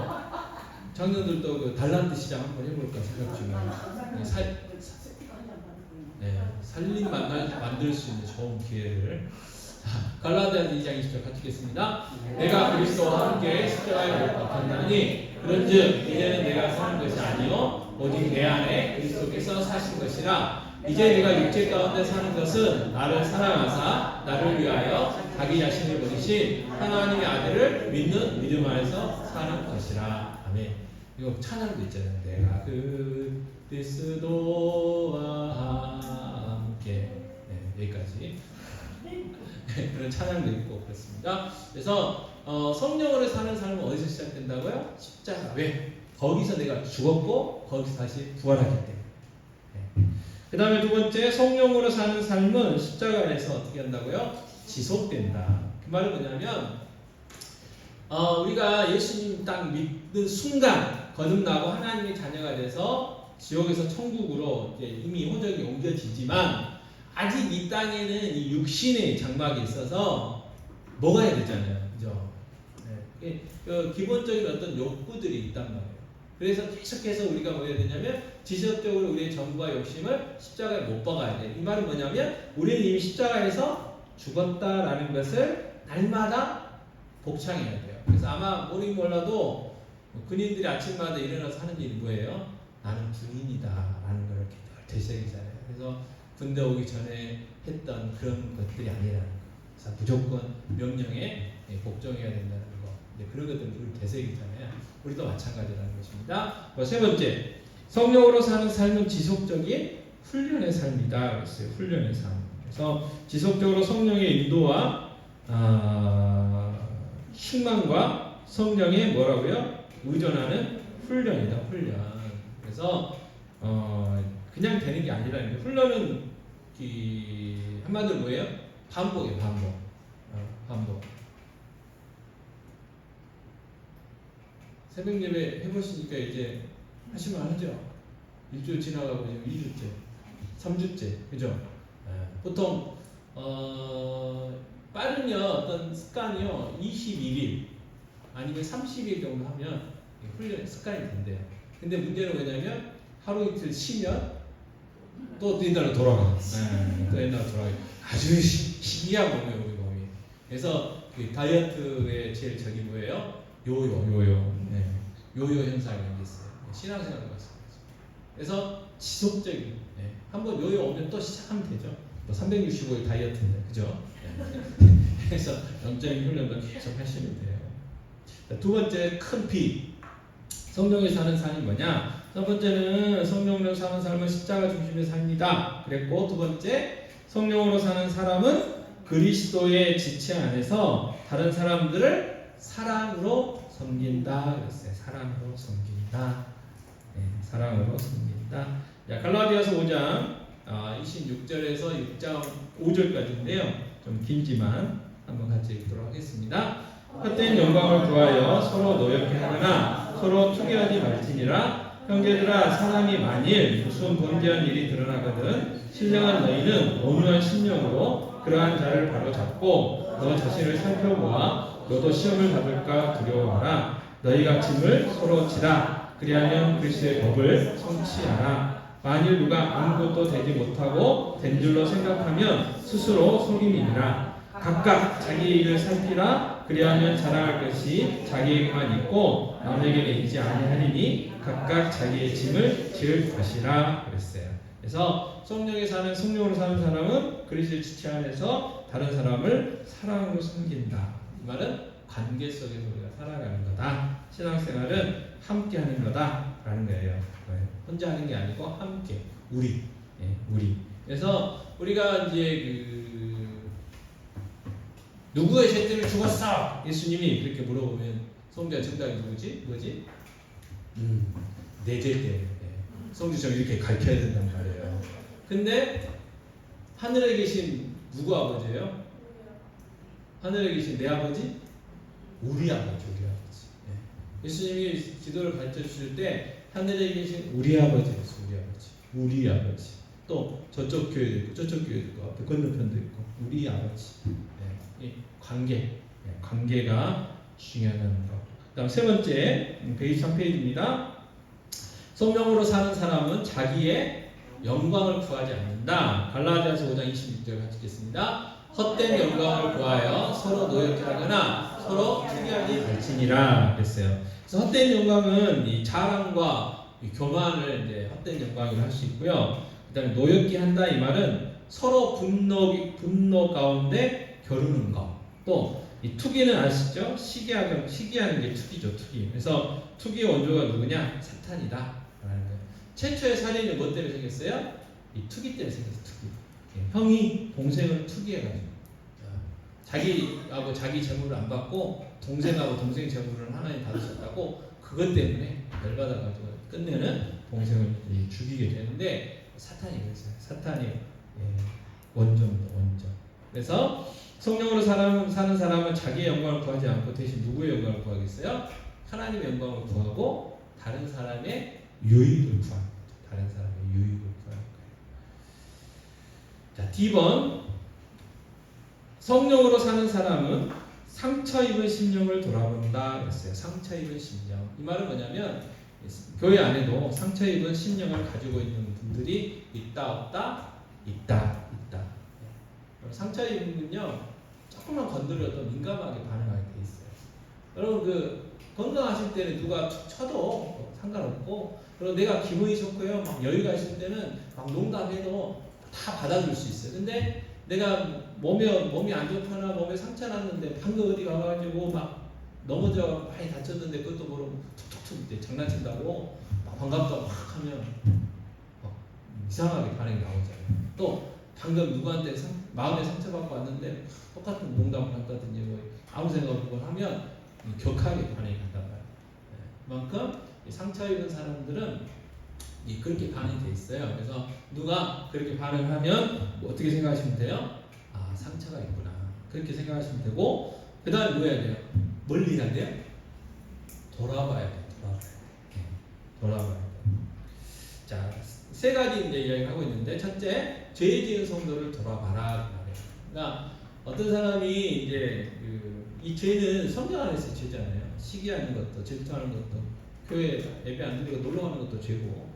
작년들도 그 달란트 시장 한번 해볼까 생각 중이에요. 살림 만들 수 있는 좋은 기회를. 갈라디아서 2장 20절 같이 읽겠습니다. 내가 그리스도와 함께 십자가에 못 박혔나니 그런즉 이제는 내가 사는 것이 아니요 오직 내 안에 그리스도께서 사신 것이라. 이제 내가 육체 가운데 사는 것은 나를 사랑하사 나를 위하여 자기 자신을 버리신 하나님의 아들을 믿는 믿음 안에서 사는 것이라. 아멘. 이거 찬양도 있잖아요. 내가 그리스도와 함께. 여기까지. 그런 찬양도 있고 그렇습니다. 그래서 성령으로 사는 삶은 어디서 시작된다고요? 십자가. 왜? 거기서 내가 죽었고 거기서 다시 부활하기 때문에. 그 다음에 두 번째, 성령으로 사는 삶은 십자가에서 어떻게 한다고요? 지속된다. 그 말은 뭐냐면 우리가 예수님 딱 믿는 순간 거듭나고 하나님의 자녀가 돼서 지옥에서 천국으로 이제 이미 호적이 옮겨지지만 아직 이 땅에는 이 육신의 장막이 있어서 먹어야 되잖아요. 그죠? 그 기본적인 어떤 욕구들이 있단 말이에요. 그래서 계속해서 우리가 뭐 해야 되냐면 지속적으로 우리의 정과 욕심을 십자가에 못 박아야 돼요. 이 말은 뭐냐면 우리는 이미 십자가에서 죽었다라는 것을 날마다 복창해야 돼요. 그래서 아마 모르긴 몰라도 군인들이 아침마다 일어나서 하는 일이 뭐예요? 나는 군인이다 라는 걸 이렇게 되새기잖아요. 그래서 군대 오기 전에 했던 그런 것들이 아니라는 거. 그래서 무조건 명령에 복종해야 된다는 거. 그런 것들을 우리 되새기잖아요. 우리도 마찬가지라는 것입니다. 세 번째, 성령으로 사는 삶은 지속적인 훈련의 삶이다. 그랬어요. 훈련의 삶. 그래서 지속적으로 성령의 인도와 희망과 성령의 뭐라고요? 의존하는 훈련이다. 훈련. 그래서 그냥 되는 게 아니라는 거예요. 훈련은 한마디로 뭐예요? 반복이에요. 반복. 새벽 예배 해보시니까 이제 하시면 하죠. 일주일 지나가고 지금 2주째, 3주째, 그죠? 보통 빠르면 어떤 습관이요 21일 아니면 30일 정도 하면 훈련 습관이 된대요. 근데 문제는 뭐냐면 하루 이틀 쉬면 또 옛날로 돌아가. 또 옛날로 돌아가. 아주 신기한 몸이에요, 우리 몸이. 그래서 그 다이어트의 제일 적이 뭐예요? 요요. 요요 현상이 있어요. 신앙생활과 마찬가지. 그래서 지속적인. 한번 요요 오면 또 시작하면 되죠. 365일 다이어트인데, 그죠? 그래서 영적인 훈련도 계속 하시면 돼요. 자, 두 번째 큰 비. 성령이 사는 삶이 뭐냐? 첫 번째는 성령으로 사는 삶은 십자가 중심의 삶이다. 그랬고 두 번째 성령으로 사는 사람은 그리스도의 지체 안에서 다른 사람들을 사랑으로 섬긴다. 그랬어요. 사랑으로 섬긴다. 사랑으로 섬긴다. 자, 갈라디아서 5장 26절에서 6장 5절까지인데요. 좀 길지만 한번 같이 읽도록 하겠습니다. 헛된 영광을 구하여 서로 노엽게 하거나 서로 투기하지 말지니라. 형제들아, 사람이 만일 무슨 본디한 일이 드러나거든 신령한 너희는 온유한 심령으로 그러한 자를 바로잡고 너 자신을 살펴보아 너도 시험을 받을까 두려워하라. 너희가 짐을 서로 지라. 그리하면 그리스도의 법을 성취하라. 만일 누가 아무것도 되지 못하고 된 줄로 생각하면 스스로 속임이니라. 각각 자기 일을 살피라. 그리하면 자랑할 것이 자기에게만 있고 남에게는 있지 아니하리니 각각 자기의 짐을 지을 것이라. 그랬어요. 그래서 성령으로 사는 사람은 그리스도의 지체 안에서 다른 사람을 사랑으로 섬긴다. 이 말은 관계 속에서 우리가 살아가는 거다. 신앙생활은 함께 하는 거다라는 거예요. 혼자 하는 게 아니고 함께, 우리. 그래서 우리가 이제 누구의 죄 때문에 죽었어? 예수님이 그렇게 물어보면 성도의 정답이 뭐지? 내 죄 때문에. 성도처럼 이렇게 가르쳐야 된단 말이에요. 근데 하늘에 계신 누구 아버지예요? 하늘에 계신 내 아버지? 우리 아버지. 예수님이 기도를 가르쳐 주실 때 하늘에 계신 우리 아버지였어요. 우리 아버지. 또 저쪽 교회도 있고 저쪽 교회도 있고 앞에 건너편도 있고 우리 아버지. 이 관계가 중요하다는 거. 그다음 세 번째 페이지 3페이지입니다. 성령으로 사는 사람은 자기의 영광을 구하지 않는다. 갈라디아서 5장 26절 같이 읽겠습니다. 헛된 영광을 구하여 서로 노엽게 하거나 서로 특이하게 갈지니라 그랬어요. 그래서 헛된 영광은 이 자랑과 이 교만을 이제 헛된 영광이라고 할 수 있고요. 그다음에 노엽게 한다 이 말은 서로 분노 가운데 겨루는 것. 또 이 투기는 아시죠? 시기하는 게 투기죠, 투기. 그래서 투기의 원조가 누구냐? 사탄이다. 라는 거예요. 최초의 살인은 뭐 때문에 생겼어요? 이 투기 때문에 생겼어요, 투기. 형이 동생을 투기해가지고 자기하고 자기 재물을 안 받고 동생하고 동생 재물을 하나님 받으셨다고 그것 때문에 열받아가지고 끝내는 동생을 죽이게 되는데 사탄이 그랬어요. 사탄이 원조입니다, 원조. 그래서 성령으로 사는 사람은 자기의 영광을 구하지 않고 대신 누구의 영광을 구하겠어요? 하나님의 영광을 구하고 다른 사람의 유익을 구합니다. 다른 사람의 유익을 구하는 거예요. 자, D번 성령으로 사는 사람은 상처 입은 심령을 돌아본다 그랬어요. 상처 입은 심령. 이 말은 뭐냐면 교회 안에도 상처 입은 심령을 가지고 있는 분들이 있다 없다? 있다. 상처 입은요 조금만 건드려도 민감하게 반응하게 돼 있어요. 여러분 건강하실 때는 누가 툭 쳐도 상관없고 그리고 내가 기분이 좋고요 막 여유가 있을 때는 막 농담해도 다 받아줄 수 있어요. 근데 내가 몸이 안 좋거나 몸에 상처 났는데 방금 어디 가가지고 막 넘어져 많이 다쳤는데 그것도 모르고 툭툭툭 장난친다고 막 반갑다고 막 하면 막 이상하게 반응이 나오잖아요. 또 방금 누구한테 마음에 상처받고 왔는데 똑같은 농담을 한다든지 뭐 아무 생각 없는 걸 하면 격하게 반응이 간단 말이에요. 그만큼 상처 입은 사람들은 그렇게 반응이 돼 있어요. 그래서 누가 그렇게 반응하면 뭐 어떻게 생각하시면 돼요? 아, 상처가 있구나. 그렇게 생각하시면 되고 그 다음에 뭐 해야 돼요? 멀리 해야 돼요? 돌아봐야 돼요. 돌아봐야 돼요. 자, 세 가지 이제 이야기하고 있는데 첫째, 죄 지은 성도를 돌아봐라. 그러니까 어떤 사람이 이제 이 죄는 성경 안에서 죄잖아요. 시기하는 것도, 질투하는 것도, 교회 예배 안 드리고 놀러 가는 것도 죄고,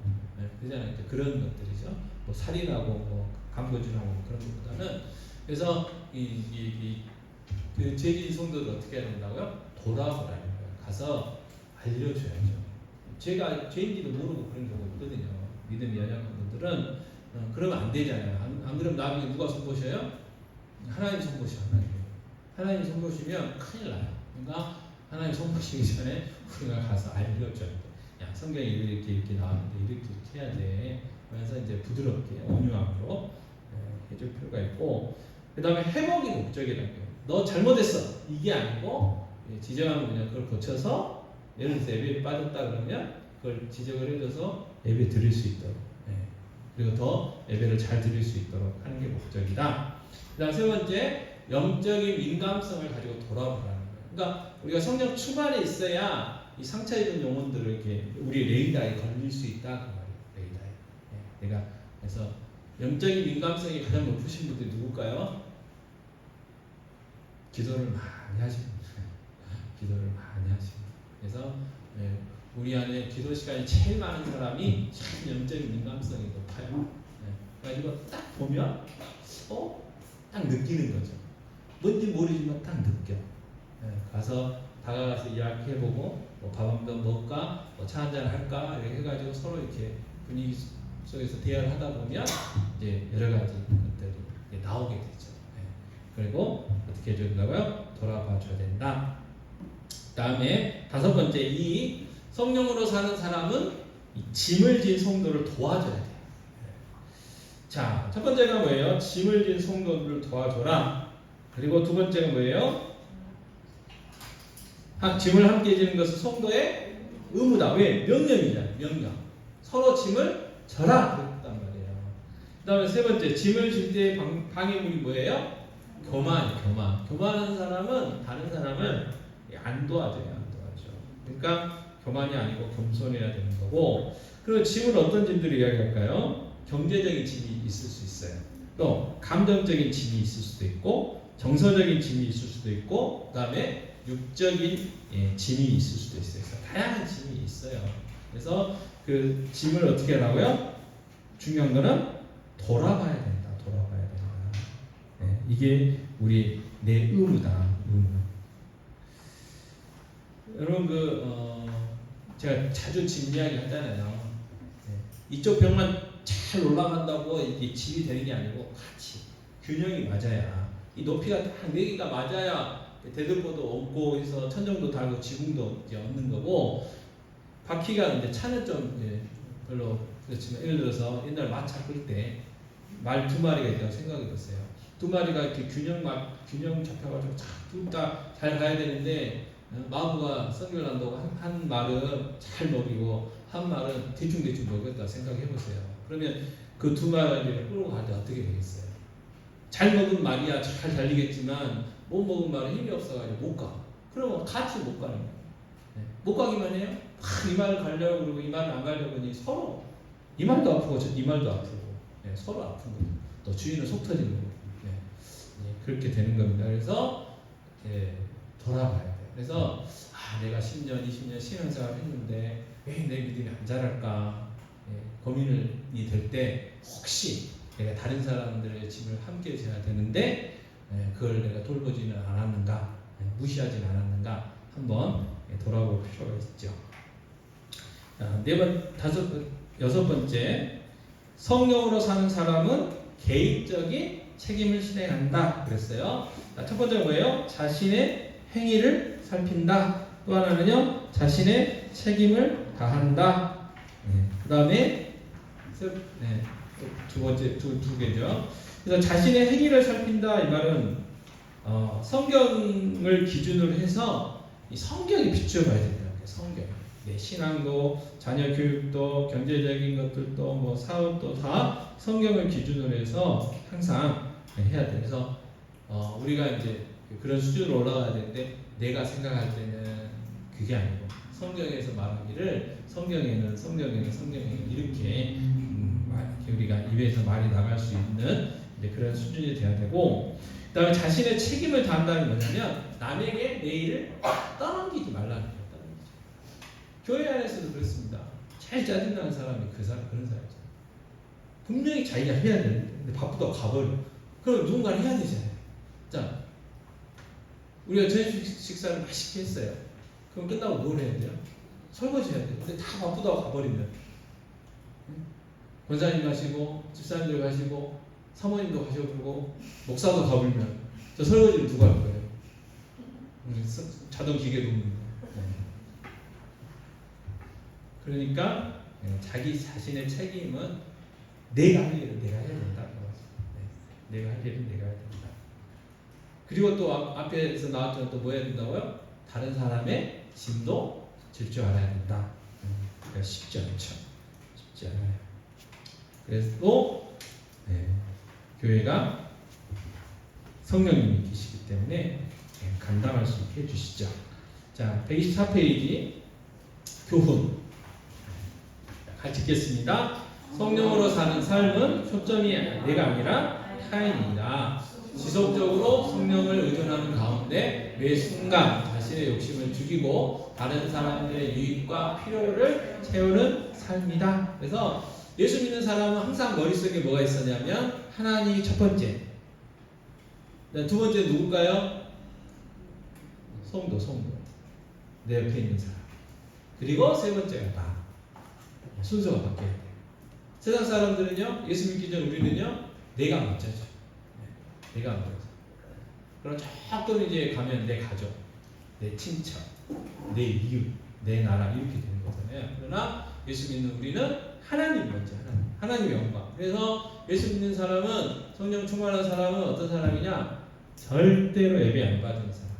그잖아요. 그런 것들이죠. 뭐 살인하고, 뭐 강도질하고 그런 것보다는 그래서 그 죄 지은 성도를 어떻게 해야 된다고요? 돌아보라는 거예요. 가서 알려줘야죠. 죄가 죄인지도 모르고 그런 경우가 있거든요. 믿음이 연약한 분들은 그러면 안 되잖아요. 안 그러면 나중에 누가 손보셔요? 하나님 손보셔. 하나님 손보시면 큰일 나요. 그러니까 하나님 손보시기 전에 우리가 가서 알려줘야 돼. 야, 성경에 이렇게 나왔는데 이렇게 해야 돼. 그래서 이제 부드럽게 온유함으로 해줄 필요가 있고, 그 다음에 회복이 목적이라는 거예요. 너 잘못했어. 이게 아니고 지적하면 그냥 그걸 고쳐서 예를 들어서 예배에 빠졌다 그러면 그걸 지적을 해줘서 예배 드릴 수 있도록 그리고 더 예배를 잘 드릴 수 있도록 하는 게 목적이다. 그 다음 세 번째, 영적인 민감성을 가지고 돌아보라는 거예요. 그러니까 우리가 성령 충만에 있어야 이 상처 입은 영혼들을 이렇게 우리 레이더에 걸릴 수 있다 그 말이에요. 레이더에. 내가 그래서 영적인 민감성이 가장 높으신 분들이 누굴까요? 기도를 많이 하시는 분들. 기도를 많이 하시는 분들. 그래서 우리 안에 기도 시간이 제일 많은 사람이 참 영적인 민감성이 높아요. 그래가지고 딱 보면 딱 느끼는 거죠. 뭔지 모르지만 딱 느껴. 가서 다가가서 이야기해보고 뭐 밥 한 번 먹을까, 뭐 차 한잔 할까 이렇게 해가지고 서로 이렇게 분위기 속에서 대화를 하다 보면 이제 여러 가지 것들이 이제 나오게 되죠. 그리고 어떻게 해줘야 된다고요? 돌아봐 줘야 된다. 다음에 5번째, 이 성령으로 사는 사람은 이 짐을 진 성도를 도와줘야 돼요. 자, 첫 번째가 뭐예요? 짐을 진 성도를 도와줘라. 그리고 두 번째가 뭐예요? 짐을 함께 지는 것은 성도의 의무다. 왜? 명령이잖아요. 명령. 서로 짐을 져라. 그랬단 말이에요. 그 다음에 세 번째, 짐을 질 때의 방해물이 뭐예요? 교만. 교만한 사람은 다른 사람을 안 도와줘요. 안 도와줘. 그러니까 교만이 아니고 겸손해야 되는 거고. 그리고 짐을 어떤 짐들을 이야기할까요? 경제적인 짐이 있을 수 있어요. 또 감정적인 짐이 있을 수도 있고, 정서적인 짐이 있을 수도 있고, 그 다음에 육적인 짐이 있을 수도 있어요. 그래서 다양한 짐이 있어요. 그래서 그 짐을 어떻게 하라고요? 중요한 거는 돌아봐야 된다. 돌아봐야 된다. 이게 우리 내 의무다. 의무. 여러분 제가 자주 짐 이야기 하잖아요. 이쪽 벽만 잘 올라간다고 이게 짐이 되는 게 아니고 같이 균형이 맞아야, 이 높이가 딱 4개가 맞아야 대들보도 없고 해서 천정도 달고 지붕도 이제 얻는 거고, 바퀴가 이제 차는 좀 별로 그렇지만, 예를 들어서 옛날 마차 끌 때 말 2마리가 있다고 생각해 보세요. 2마리가 이렇게 균형 잡혀가지고 둘 다 잘 가야 되는데, 마부가 성교를 한다고 한 말은 잘 먹이고 한 말은 대충 먹였다 생각해 보세요. 그러면 그 2마리를 끌고 갈 때 어떻게 되겠어요? 잘 먹은 말이야 잘 달리겠지만 못 먹은 말은 힘이 없어가지고 못 가. 그러면 같이 못 가는 거예요. 못 가기만 해요. 막 이 말을 가려고 그러고 이 말을 안 가려고 하니 서로 이 말도 아프고 이 말도 아프고 서로 아픈 거죠. 또 주인은 속 터지는 거고. 그렇게 되는 겁니다. 그래서 돌아봐야 돼요. 그래서 내가 10년, 20년 신앙생활 했는데 왜 내 믿음이 안 자랄까 고민이 될 때, 혹시 내가 다른 사람들의 짐을 함께 져야 되는데 그걸 내가 돌보지는 않았는가, 무시하지는 않았는가 한번 돌아볼 필요가 있죠. 여섯 번째, 성령으로 사는 사람은 개인적인 책임을 실행한다 그랬어요. 첫 번째가 뭐예요? 자신의 행위를 살핀다. 또 하나는요, 자신의 책임을 다한다. 그 다음에 두 번째 두 개죠. 그래서 자신의 행위를 살핀다 이 말은 성경을 기준으로 해서 이 성경이 비춰봐야 된다는 거예요. 성경. 신앙도, 자녀 교육도, 경제적인 것들도, 뭐 사업도 다 성경을 기준으로 해서 항상 해야 돼요. 그래서 우리가 이제 그런 수준으로 올라가야 되는데, 내가 생각할 때는 그게 아니고 성경에서 말하기를 성경에는 이렇게 우리가 입에서 말이 나갈 수 있는 그런 수준이 돼야 되고, 그 다음에 자신의 책임을 다한다는 뭐냐면 남에게 내 일을 떠넘기지 말라는 거예요. 교회 안에서도 그렇습니다. 제일 짜증나는 사람이 그런 사람이잖아요. 분명히 자기가 해야 되는데 근데 바쁘다고 가버려. 그럼 누군가는 해야 되잖아요. 자, 우리가 저녁 식사를 맛있게 했어요. 그럼 끝나고 뭘 해야 돼요? 설거지 해야 돼요. 근데 다 바쁘다고 가버리면, 권사님 가시고 집사님들 가시고 사모님도 가셔보고 목사도 가버리면 저 설거지를 누가 할 거예요? 자동 기계도 없는 거. 그러니까 자기 자신의 책임은 내가 할 일은 내가 해야 된다. 내가 할 일은 내가 해야 된다. 그리고 또 앞에서 나왔지만 또 뭐 해야 된다고요? 다른 사람의 짐도 질 줄 알아야 된다. 그러니까 쉽지 않죠. 쉽지 않아요. 그래서 또 교회가 성령님이 계시기 때문에 감당할 수 있게 해주시죠. 자, 124페이지 교훈 같이 읽겠습니다. 성령으로 사는 삶은 초점이 내가 아니라 타인이다. 지속적으로 성령을 의존하는 가운데 매 순간 자신의 욕심을 죽이고 다른 사람들의 유익과 필요를 채우는 삶이다. 그래서 예수 믿는 사람은 항상 머릿속에 뭐가 있었냐면 하나님이 첫 번째, 두 번째 누군가요? 성도. 내 옆에 있는 사람. 그리고 세 번째가 나. 순서가 바뀌어야 돼요. 세상 사람들은요, 예수 믿기 전 우리는요, 내가 먼저죠. 내가 먼저. 그럼 조금 이제 가면 내 가족, 내 친척, 내 이웃, 내 나라 이렇게 되는 거잖아요. 그러나 예수 믿는 우리는 하나님 먼저, 하나님의 영광. 그래서 예수 믿는 사람은, 성령 충만한 사람은 어떤 사람이냐? 절대로 예배 안 받는 사람.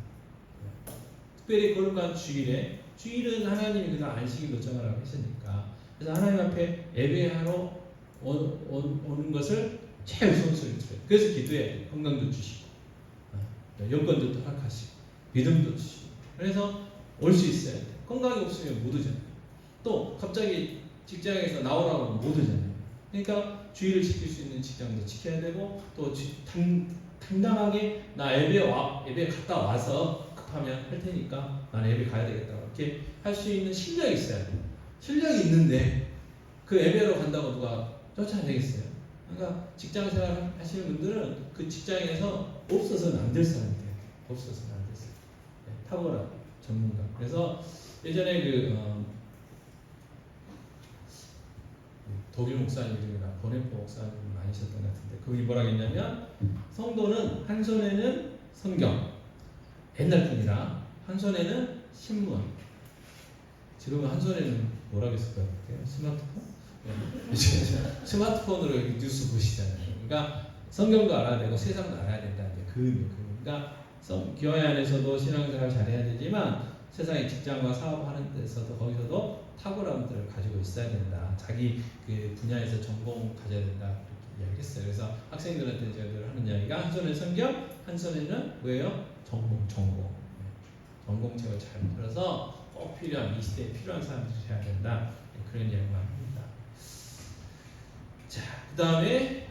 특별히 거룩한 주일은 하나님이 그냥 안식일로 정하라고 했으니까. 그래서 하나님 앞에 예배하러 오는 것을 최우선순위로 들어요. 그래서 기도해야 돼요. 건강도 주시고, 여건도 또 허락하시고, 믿음도 주시고. 그래서 올 수 있어야 돼요. 건강이 없으면 못 오잖아요. 또 갑자기 직장에서 나오라고 하면 못 오잖아요. 그러니까 주의를 지킬 수 있는 직장도 지켜야 되고, 또 당당하게 나 예배 갔다 와서 급하면 할 테니까 난 예배 가야 되겠다 이렇게 할 수 있는 실력이 있어야 돼요. 실력이 있는데 그 예배로 간다고 누가 쫓아내겠어요? 그러니까 직장 생활 하시는 분들은 그 직장에서 없어서는 안 될 사람이 돼요. 없어서는 안 될 사람. 탁월한 전문가. 그래서 예전에 독일 목사님이나 보네포 목사님 많으셨던 것 같은데 그분이 뭐라 했냐면 성도는 한 손에는 성경, 옛날 분이라 한 손에는 신문. 지금은 한 손에는 뭐라고 했을 것 같아요? 스마트폰? 스마트폰으로 뉴스 보시잖아요. 그러니까 성경도 알아야 되고 세상도 알아야 된다는 그 그러니까 교회 안에서도 신앙생활 잘해야 되지만 세상의 직장과 사업하는 데서도 거기서도 탁월한 것들을 가지고 있어야 된다. 자기 그 분야에서 전공 가져야 된다. 이렇게 이야기했어요. 그래서 학생들한테 제가 늘 하는 이야기가 한 손에는 성경, 한 손에는 뭐예요? 전공. 전공책을 잘 들어서 꼭 필요한 이 시대에 필요한 사람들이 해야 된다. 그런 이야기만 합니다. 자, 그 다음에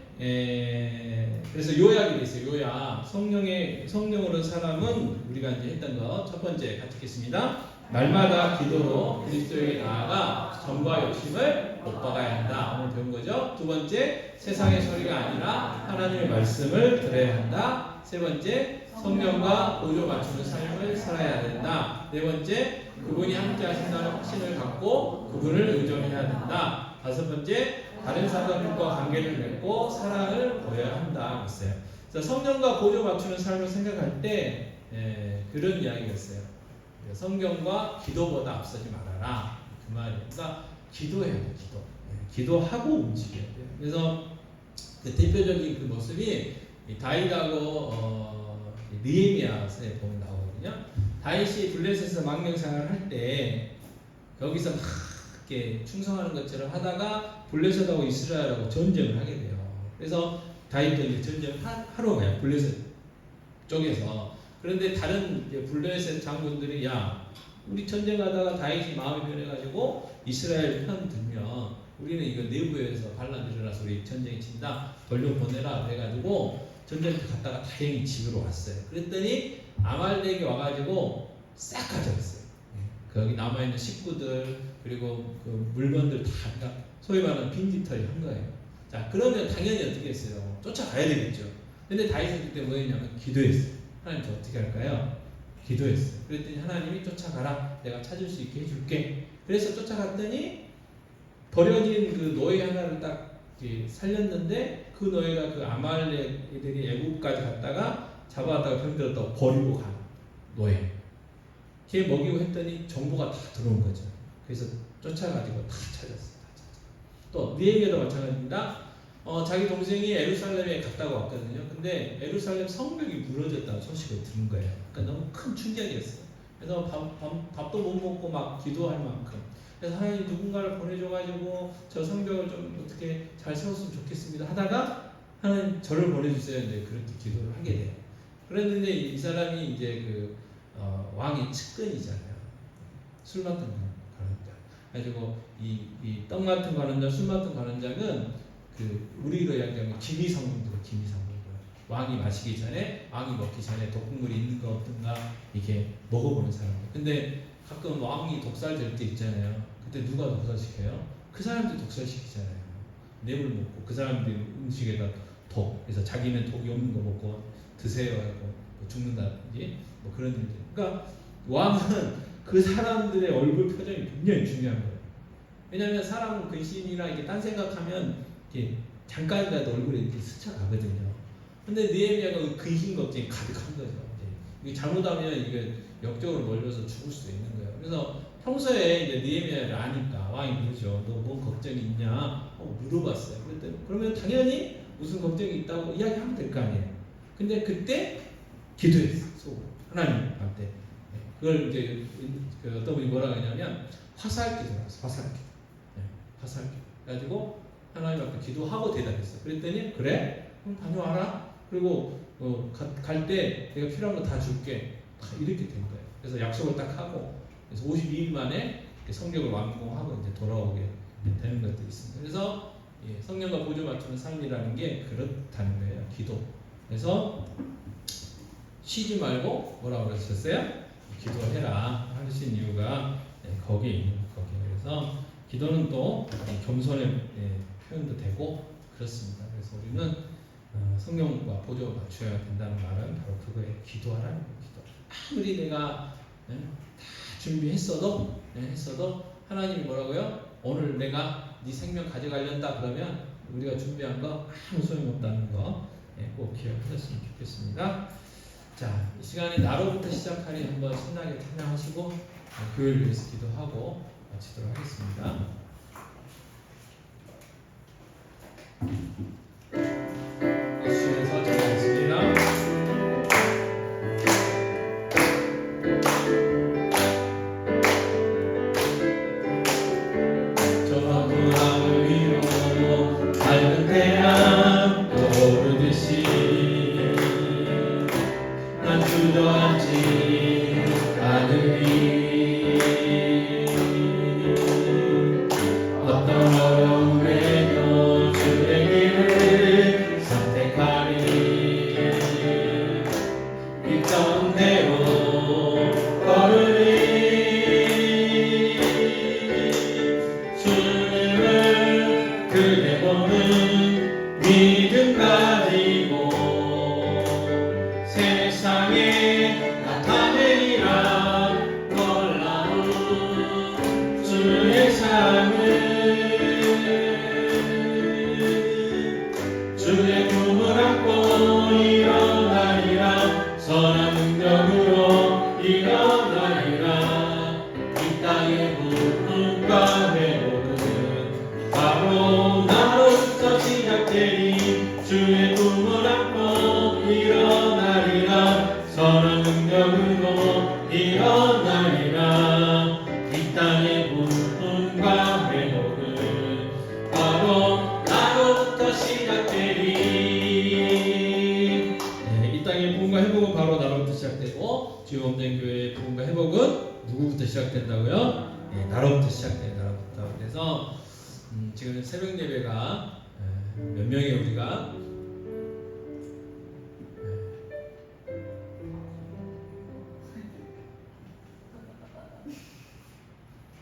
그래서 요약이 돼 있어요. 요약. 성령으로 사람은 우리가 이제 했던 거 첫 번째 같이 읽겠습니다. 날마다 기도로 그리스도에게 나아가 정과 욕심을 못 박아야 한다. 오늘 배운 거죠. 두 번째, 세상의 소리가 아니라 하나님의 말씀을 들어야 한다. 세 번째, 성령과 보조 맞추는 삶을 살아야 된다. 네 번째, 그분이 함께 하신다는 확신을 갖고 그분을 의존해야 된다. 다섯 번째, 다른 사람들과 관계를 맺고 사랑을 보여야 한다. 했어요. 그래서 성령과 보조 맞추는 삶을 생각할 때 그런 이야기가 있어요. 성경과 기도보다 앞서지 말아라. 그 말이에요. 그러니까 기도해야 돼요. 기도하고 움직여야 돼요. 그래서 그 대표적인 그 모습이 다윗하고 느헤미야서에 보면 나오거든요. 다윗이 블레셋에서 망명생활을 할 때 거기서 막 이렇게 충성하는 것처럼 하다가 블레셋하고 이스라엘하고 전쟁을 하게 돼요. 그래서 다윗도 이제 전쟁하러 가요. 블레셋 쪽에서. 그런데 다른 블레셋 장군들이 야 우리 전쟁하다가 다윗이 마음이 변해가지고 이스라엘 편 들면 우리는 이거 내부에서 반란 일어나서 우리 전쟁이 친다 돌려보내라 그래가지고 전쟁터 갔다가 다행히 집으로 왔어요. 그랬더니 아말렉이 와가지고 싹 가져갔어요. 거기 남아있는 식구들 그리고 그 물건들 다 그러니까 소위 말하는 빈집털이 한 거예요. 자 그러면 당연히 어떻게 했어요? 쫓아가야 되겠죠. 근데 다윗은 그때 뭐 했냐면 기도했어요. 하나님 저 어떻게 할까요? 기도했어요. 그랬더니 하나님이 쫓아가라. 내가 찾을 수 있게 해줄게. 그래서 쫓아갔더니 버려진 그 노예 하나를 딱 살렸는데 그 노예가 그 아말렉 애들이 애국까지 갔다가 잡아다가 병들었다고 버리고 간 노예. 걔 먹이고 했더니 정보가 다 들어온 거죠. 그래서 쫓아가지고 다 찾았어요. 또 느헤미야도 마찬가지입니다. 자기 동생이 예루살렘에 갔다가 왔거든요. 근데 예루살렘 성벽이 무너졌다는 소식을 들은 거예요. 그러니까 너무 큰 충격이었어요. 그래서 밥도 못 먹고 막 기도할 만큼. 그래서 하나님 누군가를 보내줘가지고 저 성벽을 좀 어떻게 잘 세웠으면 좋겠습니다. 하다가 하나님 저를 보내주세요. 이제 그렇게 기도를 하게 돼요. 그랬는데 이 사람이 이제 왕의 측근이잖아요. 술 맡은 관원장. 그래가지고 이 떡 맡은 관원장, 술 맡은 관원장은 우리로 이야기하면 김이성들. 왕이 마시기 전에, 왕이 먹기 전에 독국물이 있는 거 없든가 이렇게 먹어보는 사람들. 근데 가끔 왕이 독살될 때 있잖아요. 그때 누가 독살시켜요? 그 사람들이 독살시키잖아요. 뇌물 먹고 그 사람들이 음식에다 독. 그래서 자기는 독이 없는 거 먹고 드세요 하고 뭐 죽는다든지 뭐 그런 일들. 그러니까 왕은 그 사람들의 얼굴 표정이 굉장히 중요한 거예요. 왜냐하면 사람은 근심이나 이게 딴 생각하면 이렇게 잠깐이라도 얼굴에 이렇게 스쳐가거든요. 근데 느헤미야가 근심 걱정이 가득한 거죠. 이게 잘못하면 이게 역적으로 몰려서 죽을 수도 있는 거예요. 그래서 평소에 이제 느헤미야를 아니까 왕이 물으죠. 너 뭔 걱정이 있냐? 물어봤어요. 그랬더니 그러면 당연히 무슨 걱정이 있다고 이야기하면 될 거 아니에요. 근데 그때 기도했어. 속으로 하나님한테. 그걸 이제 그 어떤 분이 뭐라고 하냐면 화살 기도라고 했어. 화살 기도. 화살 기도. 그래가지고 하나님 앞에 기도하고 대답했어. 그랬더니 그래? 그럼 다녀와라. 그리고 갈 때 내가 필요한 거 다 줄게. 이렇게 된 거예요. 그래서 약속을 딱 하고 그래서 52일 만에 성경을 완공하고 이제 돌아오게 되는 것들이 있습니다. 그래서 성령과 보조 맞추는 삶이라는 게 그렇다는 거예요. 기도. 그래서 쉬지 말고 뭐라고 그러셨어요? 기도해라 하신 이유가 거기에 있는 거기에요. 그래서 기도는 또 겸손의 표현도 되고 그렇습니다. 그래서 우리는 성령과 보조가 맞춰야 된다는 말은 바로 그거에 기도하라는 거예요. 기도. 아무리 내가 다 준비했어도 하나님이 뭐라고요? 오늘 내가 네 생명 가져가려다 그러면 우리가 준비한 거 아무 소용없다는 거 꼭 기억하셨으면 좋겠습니다. 자, 이 시간에 나로부터 시작하니 한번 신나게 찬양하시고 교회를 위해서 기도하고 마치도록 하겠습니다. 주에서 찬양하겠습니다. 밝은 태양 오르듯이 난 주저앉지 않으리. 어떤 어려움에도 주의 길을 선택하리. 믿던 대로 걸으리. 주님을 그대 보는 믿음 가지고 세상에 나타내리라. 놀라운 주의 사랑을 주의 꿈을 안고 일어나리라. 선한 능력으로 일어나리라. 이 땅의 부흥과 회복은 바로 나로부터 시작되리. 주의 꿈을 안고 일어나리라. 선한 능력으로 일어나리라. 이 땅의 부흥과 회복은 바로 나로부터 시작되리. 이 땅의 부흥과 회복은 바로 나로부터 시작되고 주의 몸된 교회의 부흥과 회복은 누구부터 시작된다고요? 나로부터 시작돼요. 나로부터. 그래서 지금 새벽 예배가 몇 명이에요 우리가?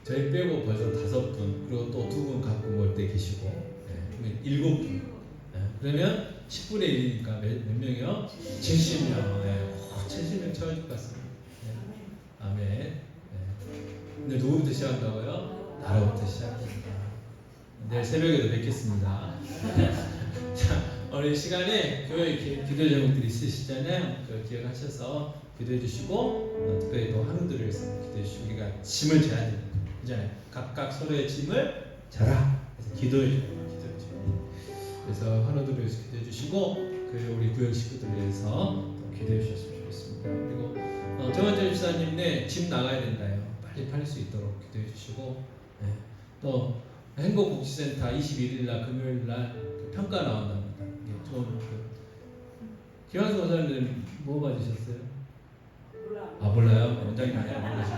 저희 빼고 벌써 5분, 그리고 또 2분 갖고 올 때 계시고, 7분. 그러면 10분의 1이니까 몇 명이요? 70명. 70명 채워줄 것 같습니다. 아멘. 근데 누구부터 시작한다고요? 나로부터 시작합니다. 내일 새벽에도 뵙겠습니다. 자, 오늘 시간에 교회 기도 제목들이 있으시잖아요. 그걸 기억하셔서 기도해 주시고, 특별히 또 한우들을 위해서 기도해 주시고, 우리가 짐을 져야 됩니다. 그잖아요. 각각 서로의 짐을 져라. 그래서 기도해 줘요. 그래서 한우들을 위해서 기도해 주시고, 우리 구역 식구들을 위해서 또 기도해 주셨으면 좋겠습니다. 그리고 정한철 집사님 짐 나가야 된다요. 빨리 팔릴 수 있도록 기도해 주시고, 또 행복복지센터 21일날 금요일날 평가 나온답니다. 좀 김한수 원사님은 뭐 받으셨어요? 몰라요. 원장님 많이 안 모르시고.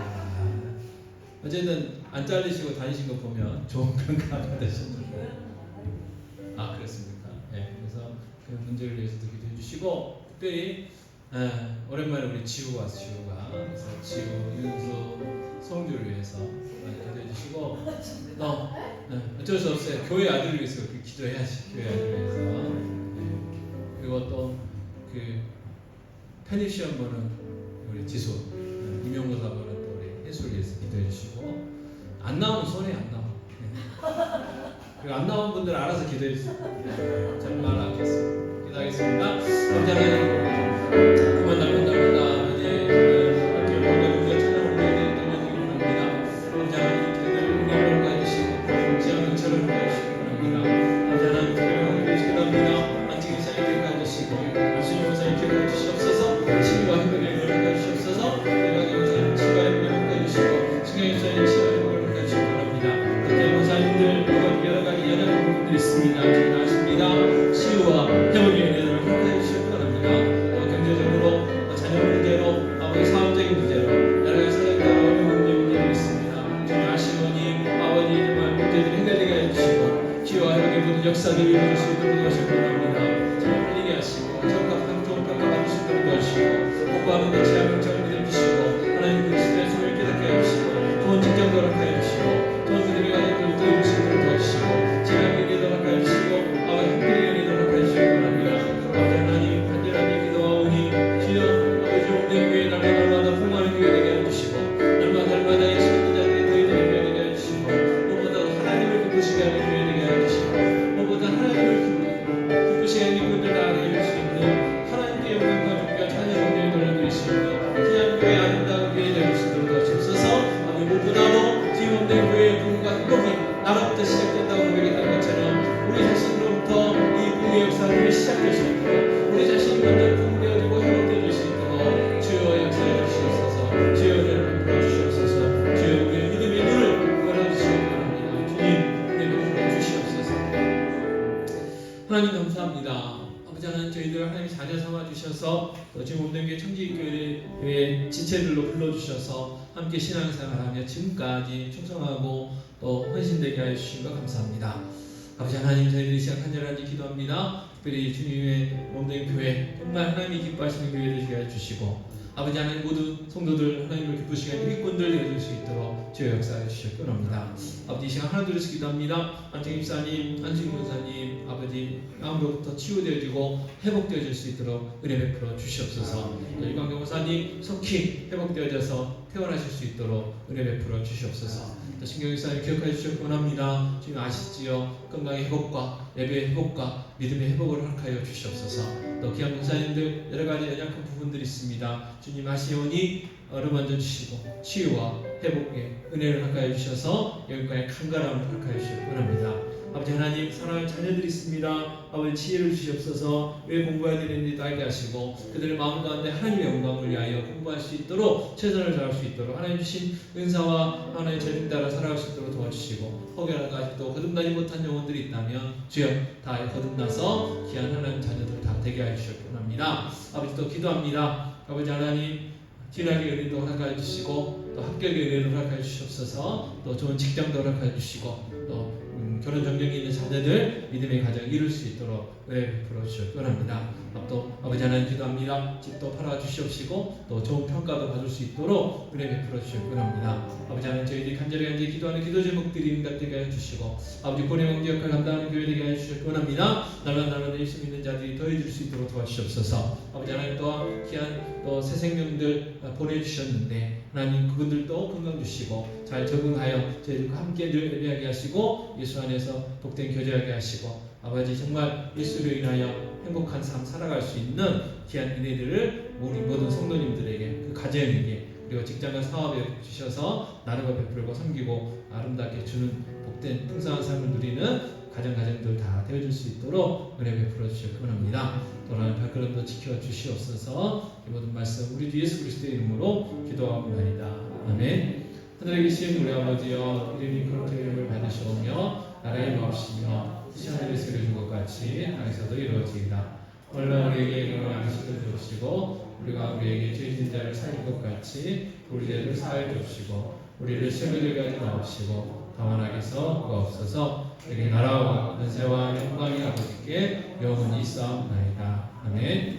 어쨌든 안 잘리시고 다니신 거 보면 좋은 평가 받으셨는데. 그렇습니까? 그래서 그 문제를 위해서도 기도해 주시고, 특별히 오랜만에 우리 지우가 그래서 지우, 윤수, 성주를 위해서 많이 기도해 주시고, 어쩔 수 없어요. 교회 아들을 위해서 기도해야지. 교회 아들을 위해서. 그리고 또 그 편입 시험 보는 우리 지수, 임용고사 보는 또 우리 혜수를 위해서 기도해 주시고, 안 나오면 손해 안 나와. 그리고 안 나온 분들 알아서 기도해 주세요. 저는 말 안 하겠습니다. 기도하겠습니다. 아버지 하나님, 그만 날마다 아버지 학교 모든 천을 올려드리는 겁니다. 아버지 하나님, 저희들 응답을 가주시고 지향 응처를 가주시기 바랍니다. 아버지 하나님, 저희를 기도합니다. 안식일 사역을 가주시고 말씀 교사님 기억해 주시옵소서. 치유와 회복의 은혜를 가주시옵소서. 내가 교사님 치유와 회복을 가주시고 신경 교사님 치유와 회복을 가주시기 바랍니다. 그때 목사님들 여러 가지 연약한 부분들이 있습니다. 저희는 아십니다. 치유와 회복의 은혜를 허락해 주시기 바랍니다. 경제적으로 자녀 문제로 아버지 사업적인 문제로 여러 가지 사역과 어려운 문제들이 있습니다. 저희 아시모님 아버지 정말 문제들이 해결되게 해주시고 치유와 회복의 모든 역사들을 이루어질 수 있도록 도와주시기 바랍니다. 저희 풀리게 하시고 정답한 좋은 평가 받을 수 있도록 도와주시고 공부하는 데 제약을 정리해 주시고 하나님 그리스도의 손을 깨닫게 해주시고 좋은 직장도 허락해 주시고 좋은 그들의 가족들을 도울 수 있도록 도와주시고 제약에게 허락해 주시고 아버지 함께에게 허락해 주시기 바랍니다. 아버지 하나님 간절하게 기도하오니 주여 아버지 오늘 교회 날마다 풍성한 교회 되게 해주시고 날마다 예수님 자들이 너희들의 교회 되게 해주시고 무엇보다 하나님을 기쁘시게 하는 교회 되게 해주시고 무엇보다 하나님을 기쁘시게 하는 분들 다 되게 해주시고 하나님께 영광과 존귀와 찬양 온전히 돌려드릴 수 있는 귀한 교회 아름다운 교회 되실 수 있도록 도와주옵소서. 아버지 무엇보다도 지금 없는 교회의 부흥과 행복이 나로부터 시작된다고 고백했던 것처럼 우리 자신으로부터 이 부흥의 역사를 시작될 수 있도록 우리 자신이 먼저 부흥되어지고 회복되어질 수 있도록 주여 역사해 주시옵소서. 주여 은혜를 베풀어 주시옵소서. 주여 우리의 믿음의 눈을 열어주시기 바랍니다. 주님 은혜를 베풀어 주시옵소서. 하나님 감사합니다. 아버지 하나님 저희들 하나님 자녀 삼아 주셔서 지금 없는 게 청지교회의 지체들로 불러주셔서 함께 신앙생활하며 지금까지 충성하고 또 헌신되게 하여 주신 것 감사합니다. 아버지 하나님 저희들이 시간 간절하게 기도합니다. 특별히 주님의 몸된 교회 정말 하나님이 기뻐하시는 교회 되시게 해주시고 아버지 하나님 모든 성도들 하나님을 기쁘시게 하는 일꾼들 되어줄 수 있도록 주의 역사해 주시기 원합니다. 아버지 이 시간 하나 둘씩 기도합니다. 안정 입사님, 안승 교사님 아버지 마음으로부터 치유되어지고 회복되어질 수 있도록 은혜 베풀어 주시옵소서. 유광경 목사님 속히 회복되어져서 퇴원하실 수 있도록 은혜 베풀어 주시옵소서. 또 신경의사님 기억해 주시기 원합니다. 지금 아시지요? 건강의 회복과 예배의 회복과 믿음의 회복을 허락하여 주시옵소서. 또 귀한 목사님들 여러 가지 연약한 부분들이 있습니다. 주님 아시오니 어루만져 주시고 치유와 회복의 은혜를 허락하여 주셔서 여기까지 강건함을 허락하여 주시기 원합니다. 아버지 하나님 사랑하는 자녀들이 있습니다. 아버지 지혜를 주시옵소서. 왜 공부해야 되는지 알게 하시고 그들의 마음 가운데 하나님의 영광을 위하여 공부할 수 있도록 최선을 다할 수 있도록 하나님 주신 은사와 하나님의 재능 따라 살아갈 수 있도록 도와주시고 혹여나 아직도 거듭나지 못한 영혼들이 있다면 주여 다 거듭나서 귀한 하나님 자녀들 다 되게 하여 주시기 원합니다. 아버지 또 기도합니다. 아버지 하나님 진학의 은혜도 허락하여 주시고 또 합격의 은혜를 허락하여 주시옵소서. 또 좋은 직장도 허락하여 주시고 또 결혼 정령이 있는 자녀들 믿음의 가정 이룰 수 있도록 은혜 베풀어 주시기 원합니다. 또 아버지 하나님 기도합니다. 집도 팔아 주시옵시고 또 좋은 평가도 받을 수 있도록 은혜 베풀어 주시기 원합니다. 아버지 하나님 저희들이 간절히 기도하는 기도 제목들이 응답되게 해주시고 아버지 고려명제 역할을 감당하는 교회 되게 해주시기 원합니다. 날마다 예수 믿는 자들이 더해질 수 있도록 도와주시옵소서. 아버지 하나님 또한 귀한 또 새 생명들 보내주셨는데 하나님 그분들도 건강 주시고 잘 적응하여 저희들과 함께 늘 예배하게 하시고 예수 안에서 복된 교제하게 하시고 아버지 정말 예수를 인하여 행복한 삶 살아갈 수 있는 귀한 은혜들을 우리 모든 성도님들에게 그 가정에게 그리고 직장과 사업에 주셔서 나누고 베풀고 섬기고 아름답게 주는 복된 풍성한 삶을 누리는 가정들 다 되어줄 수 있도록 은혜 베풀어 주시기 원합니다. 또한 발걸음도 지켜 주시옵소서. 이 모든 말씀 우리 주 예수 그리스도의 이름으로 기도하옵나이다. 아멘. 하늘에 계신 우리 아버지여 이름이 그렇게 이름을 받으시오며 나라의 마옵시며 하늘에서 이루어진 것 같이 땅에서도 이루어지이다. 오늘날 우리에게 그런 양식을 주시고 우리가 우리에게 죄 짓는 자를 사할 것 같이 우리 죄를 사하여 주시고 우리를 시험에 들게 하지 마옵시고 다만 악에서 구하옵소서. 내게 나라와 권세와 영광이 아버지께 영원히 있사옵나이다. 아멘.